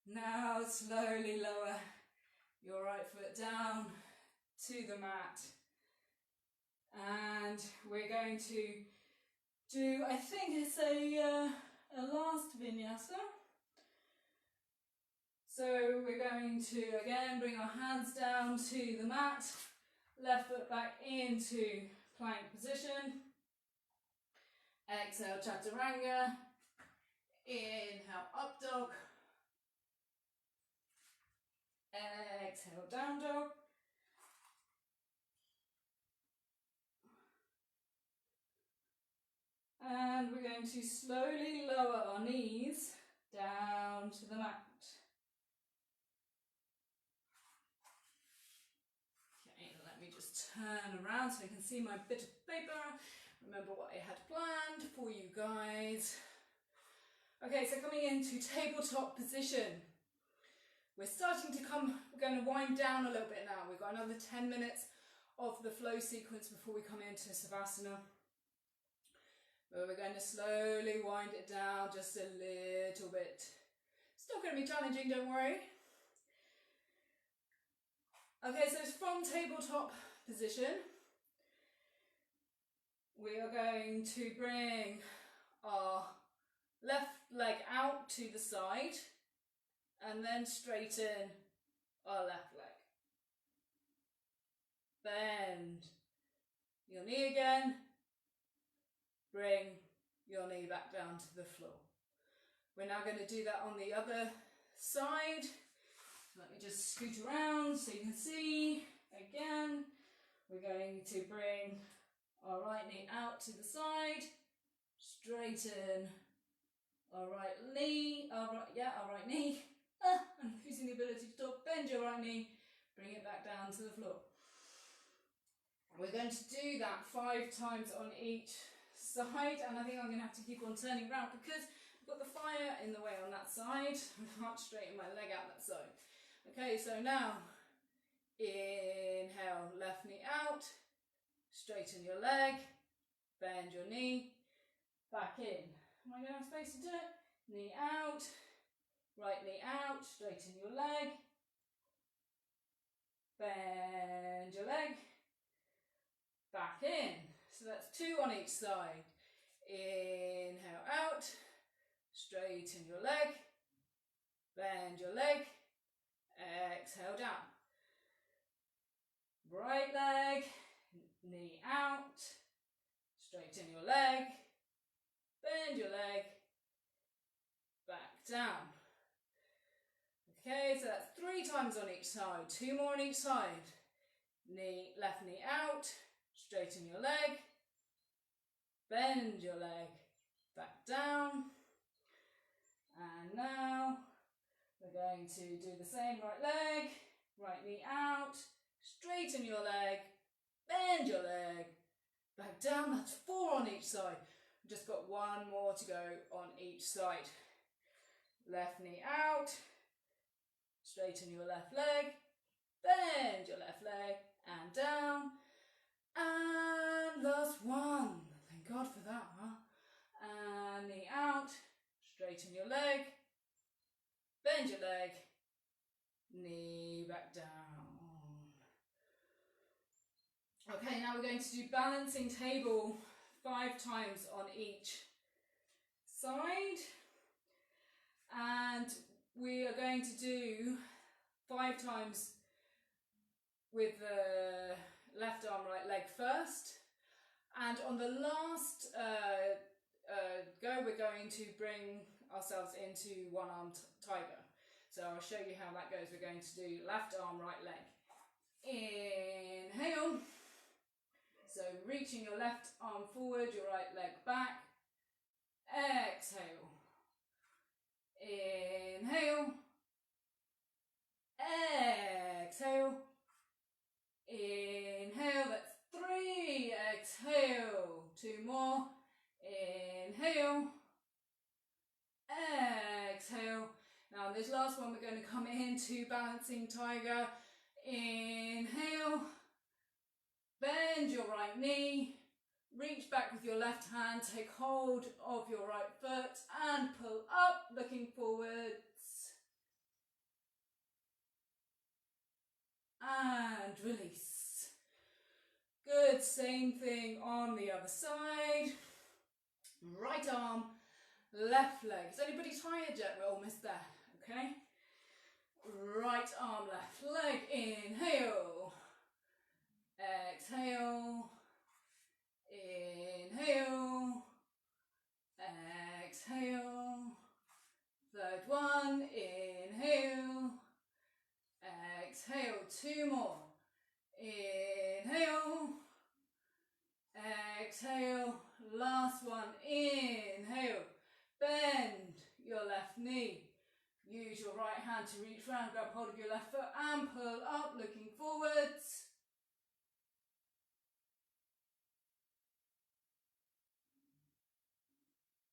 Now slowly lower your right foot down to the mat. And we're going to do, I think it's a last vinyasa. So we're going to again bring our hands down to the mat, left foot back into plank position. Exhale, chaturanga. Inhale, up dog. Exhale, down dog. And we're going to slowly lower our knees down to the mat. Okay, let me just turn around so I can see my bit of paper. Remember what I had planned for you guys. Okay, so coming into tabletop position. We're going to wind down a little bit now. We've got another 10 minutes of the flow sequence before we come into Savasana. But we're going to slowly wind it down just a little bit. Still going to be challenging, don't worry. Okay, so it's from tabletop position. We are going to bring our left leg out to the side and then straighten our left leg. Bend your knee again. Bring your knee back down to the floor. We're now going to do that on the other side. Let me just scoot around so you can see. Again, we're going to bring our right knee out to the side. Straighten our right knee. Our right knee. I'm losing the ability to talk. Bend your right knee. Bring it back down to the floor. We're going to do that 5 times on each side, and I think I'm going to have to keep on turning around because I've got the fire in the way on that side. I can't straighten my leg out that side. Okay, so now inhale, left knee out, straighten your leg, bend your knee, back in. Am I going to have space to do it? Knee out, right knee out, straighten your leg, bend your leg, back in. So that's 2 on each side. Inhale out, straighten your leg, bend your leg, exhale down. Right leg, knee out, straighten your leg, bend your leg, back down. Okay, so that's 3 times on each side, 2 more on each side. Left knee out, straighten your leg, bend your leg, back down. And now we're going to do the same right leg, right knee out, straighten your leg, bend your leg, back down. That's 4 on each side. We've just got 1 more to go on each side. Left knee out, straighten your left leg, bend your left leg, and down. And last one. Thank God for that, huh? And knee out, straighten your leg, bend your leg, knee back down. Okay, now we're going to do balancing table 5 times on each side. And we are going to do 5 times with the left arm, right leg first. And on the last go, we're going to bring ourselves into one-armed tiger. So I'll show you how that goes. We're going to do left arm, right leg. Inhale. So reaching your left arm forward, your right leg back. Exhale. Inhale. Exhale. Inhale. That's 3. Exhale. 2 more. Inhale. Exhale. Now this last one, we're going to come into balancing tiger. Inhale. Bend your right knee. Reach back with your left hand. Take hold of your right foot and pull up, looking forwards. And release. Good, same thing on the other side. Right arm, left leg. Is anybody tired yet? We're almost there, okay? Right arm, left leg. Inhale. Exhale. Inhale. Exhale. Third one. Inhale. Exhale. 2 more. Inhale. Exhale. Last one. Inhale. Bend your left knee. Use your right hand to reach round, grab hold of your left foot and pull up, looking forwards.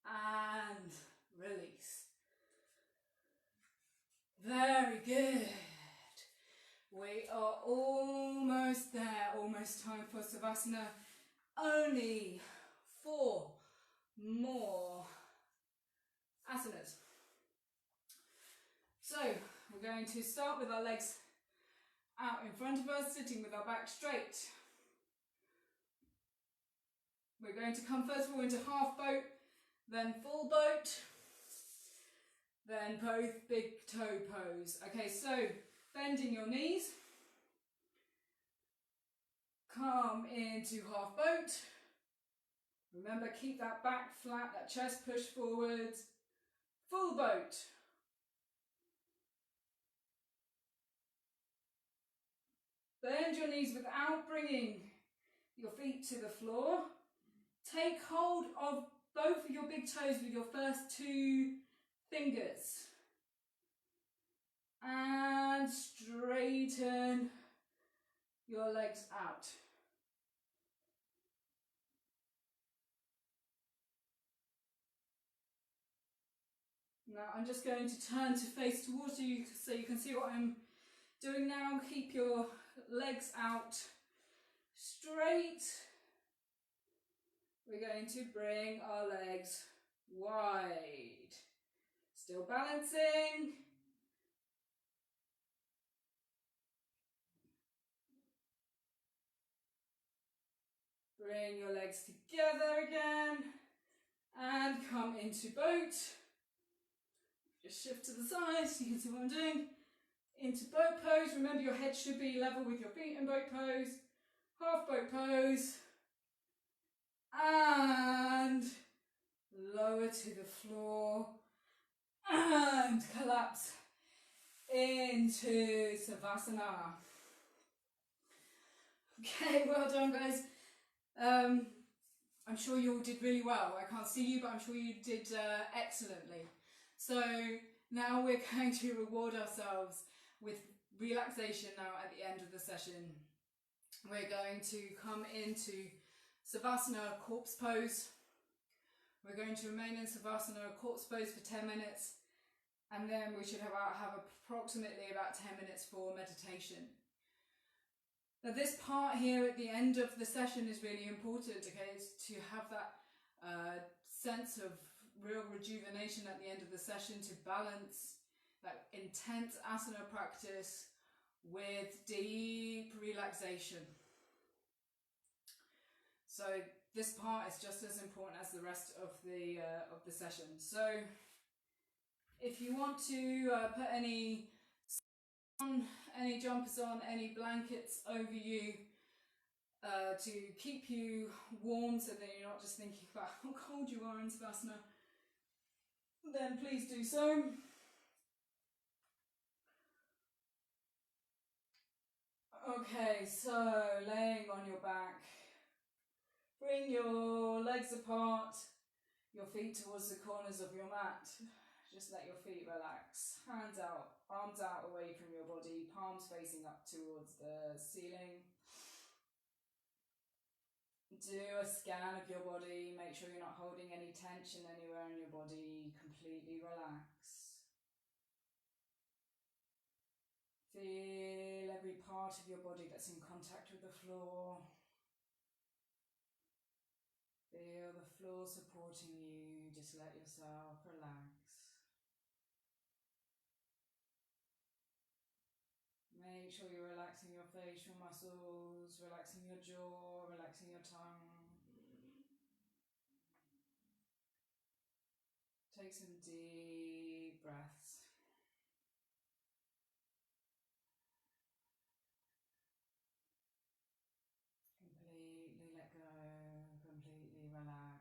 And release. Very good. We are almost there, almost time for Savasana. Only 4 more asanas. So we're going to start with our legs out in front of us, sitting with our back straight. We're going to come first of all into half boat, then full boat, then both big toe pose. Okay, so bending your knees, come into half boat. Remember, keep that back flat, that chest push forwards. Full boat. Bend your knees without bringing your feet to the floor. Take hold of both of your big toes with your first 2 fingers. And straighten your legs out. Now I'm just going to turn to face towards you so you can see what I'm doing now. Keep your legs out straight. we're going to bring our legs wide. Still balancing. Bring your legs together again and come into boat. Just shift to the side so you can see what I'm doing. Into boat pose. Remember, your head should be level with your feet in boat pose. Half boat pose. And lower to the floor. And collapse into Savasana. Okay, well done, guys. I'm sure you all did really well. I can't see you, but I'm sure you did excellently. So now we're going to reward ourselves with relaxation now at the end of the session. We're going to come into Savasana corpse pose. We're going to remain in Savasana corpse pose for 10 minutes, and then we should have approximately about 10 minutes for meditation. Now this part here at the end of the session is really important, okay, is to have that sense of real rejuvenation at the end of the session, to balance that intense asana practice with deep relaxation. So this part is just as important as the rest of the session. So if you want to put any jumpers on, any blankets over you to keep you warm so that you're not just thinking about how cold you are in Savasana, then please do so. Okay, so laying on your back, bring your legs apart, your feet towards the corners of your mat. Just let your feet relax. Hands out, arms out away from your body, palms facing up towards the ceiling. Do a scan of your body. Make sure you're not holding any tension anywhere in your body. Completely relax. Feel every part of your body that's in contact with the floor. Feel the floor supporting you. Just let yourself relax. Make sure you're relaxing your facial muscles, relaxing your jaw, relaxing your tongue. Take some deep breaths. Completely let go, completely relax.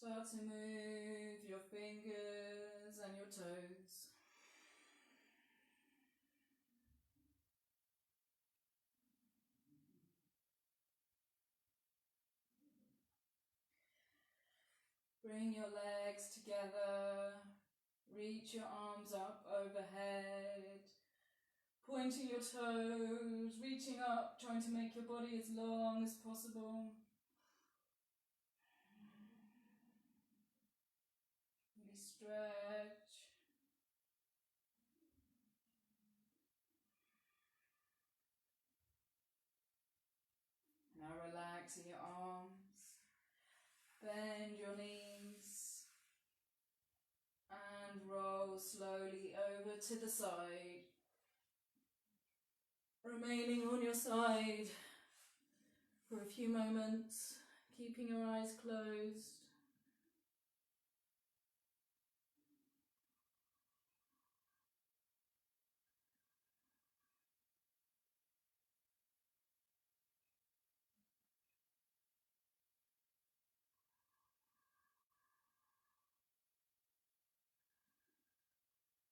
Start to move your fingers and your toes. Bring your legs together. Reach your arms up overhead. Pointing your toes, reaching up, trying to make your body as long as possible. Really stretch. Now relax in your arms. Bend your knees. And roll slowly over to the side. Remaining on your side for a few moments, keeping your eyes closed.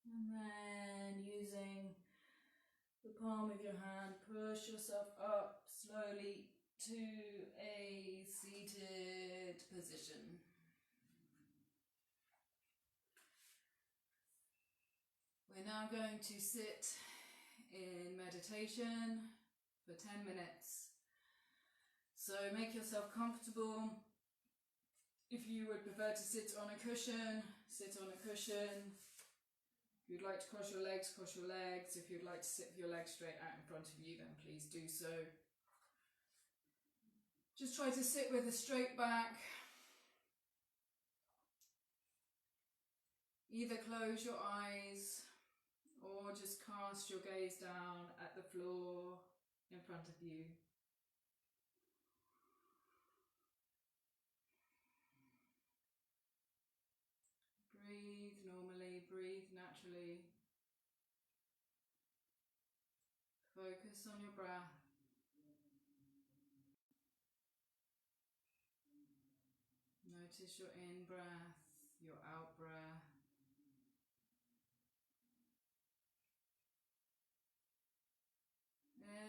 And then using the palm of your hand, push yourself up slowly to a seated position. We're now going to sit in meditation for 10 minutes. So make yourself comfortable. If you would prefer to sit on a cushion, sit on a cushion. If you'd like to cross your legs, cross your legs. If you'd like to sit with your legs straight out in front of you, then please do so. Just try to sit with a straight back. Either close your eyes or just cast your gaze down at the floor in front of you. Breathe normally, breathe naturally. Focus on your breath. Notice your in-breath, your out-breath.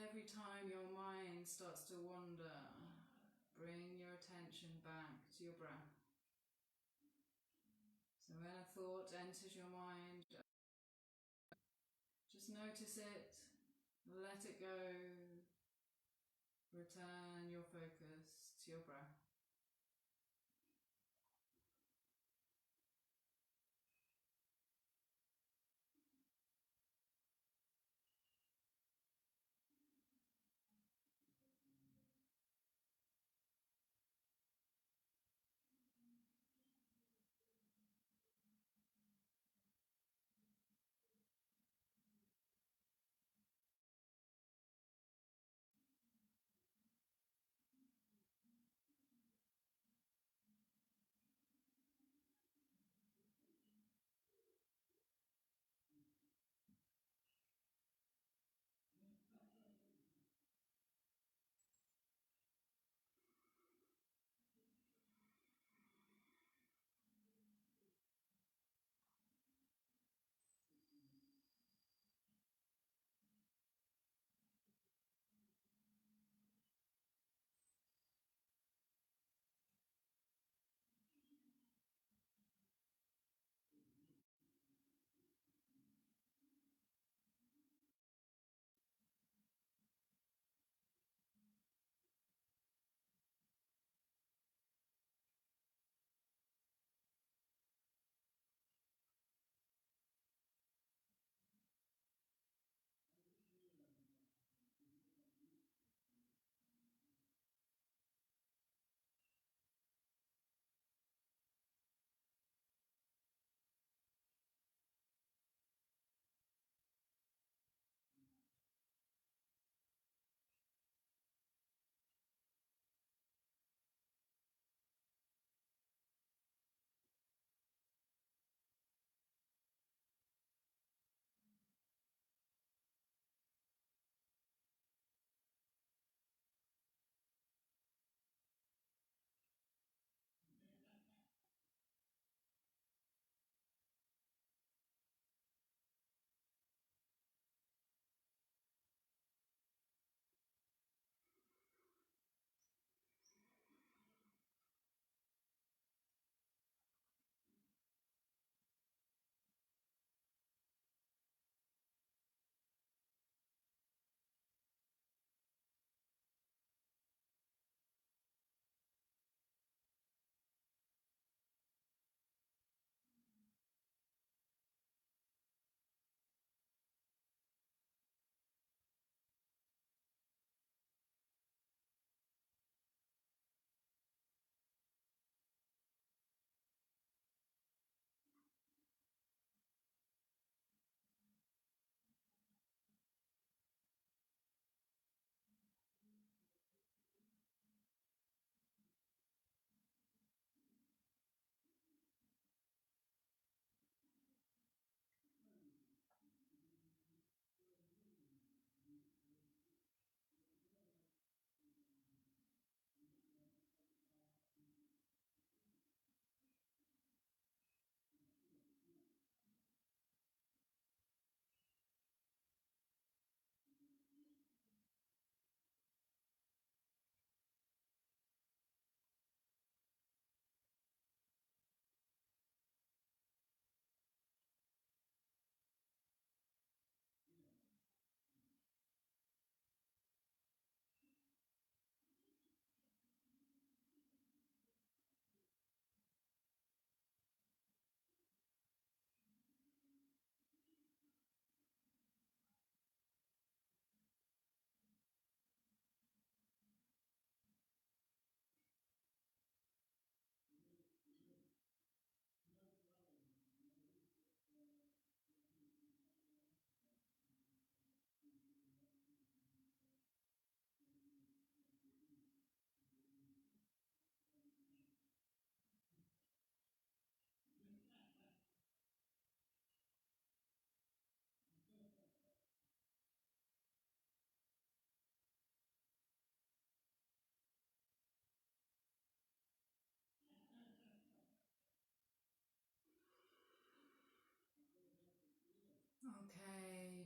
Every time your mind starts to wander, bring your attention back to your breath. So when a thought enters your mind, just notice it, let it go, return your focus to your breath.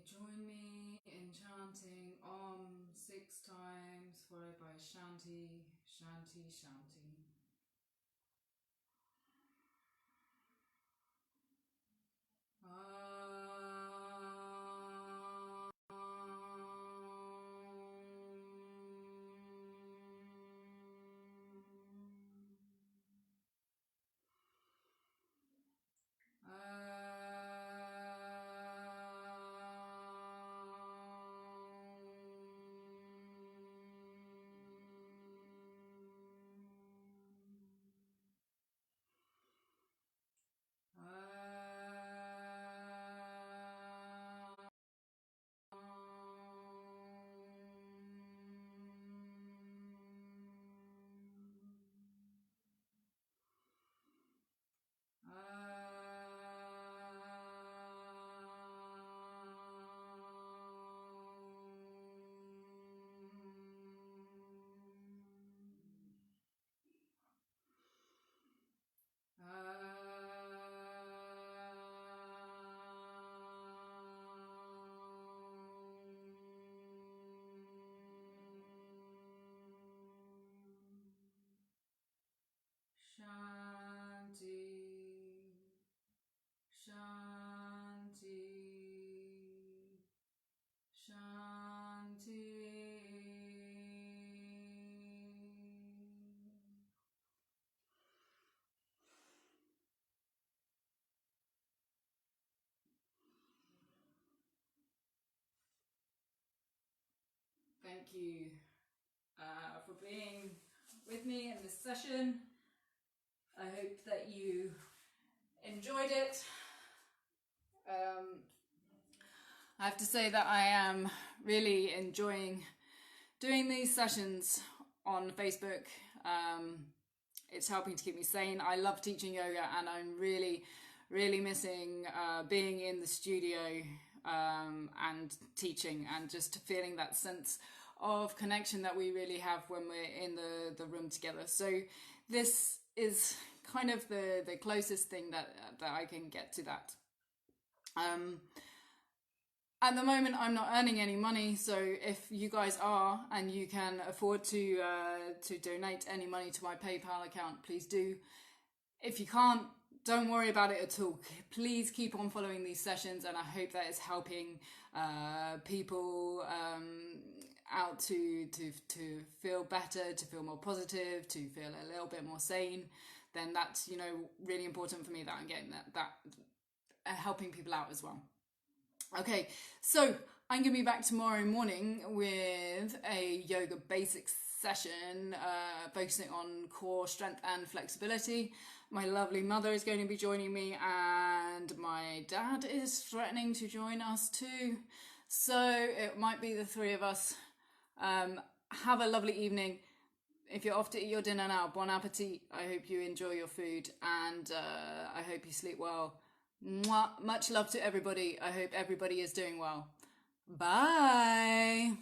join me in chanting Om 6 times, followed by Shanti, Shanti, Shanti. Shanti, Shanti, Shanti. Thank you for being with me in this session. I hope that you enjoyed it. I have to say that I am really enjoying doing these sessions on Facebook. It's helping to keep me sane. I love teaching yoga, and I'm really, really missing being in the studio and teaching, and just feeling that sense of connection that we really have when we're in the room together. So this is kind of the closest thing that I can get to that. At the moment, I'm not earning any money, so if you guys are and you can afford to donate any money to my PayPal account, please do. If you can't, don't worry about it at all. Please keep on following these sessions, and I hope that it's helping people out to feel better, to feel more positive, to feel a little bit more sane. Then that's, really important for me that I'm getting that helping people out as well. Okay, so I'm going to be back tomorrow morning with a yoga basics session focusing on core strength and flexibility. My lovely mother is going to be joining me, and my dad is threatening to join us too. So it might be the three of us. Have a lovely evening. If you're off to eat your dinner now, bon appetit. I hope you enjoy your food, and I hope you sleep well. Mwah. Much love to everybody. I hope everybody is doing well. Bye.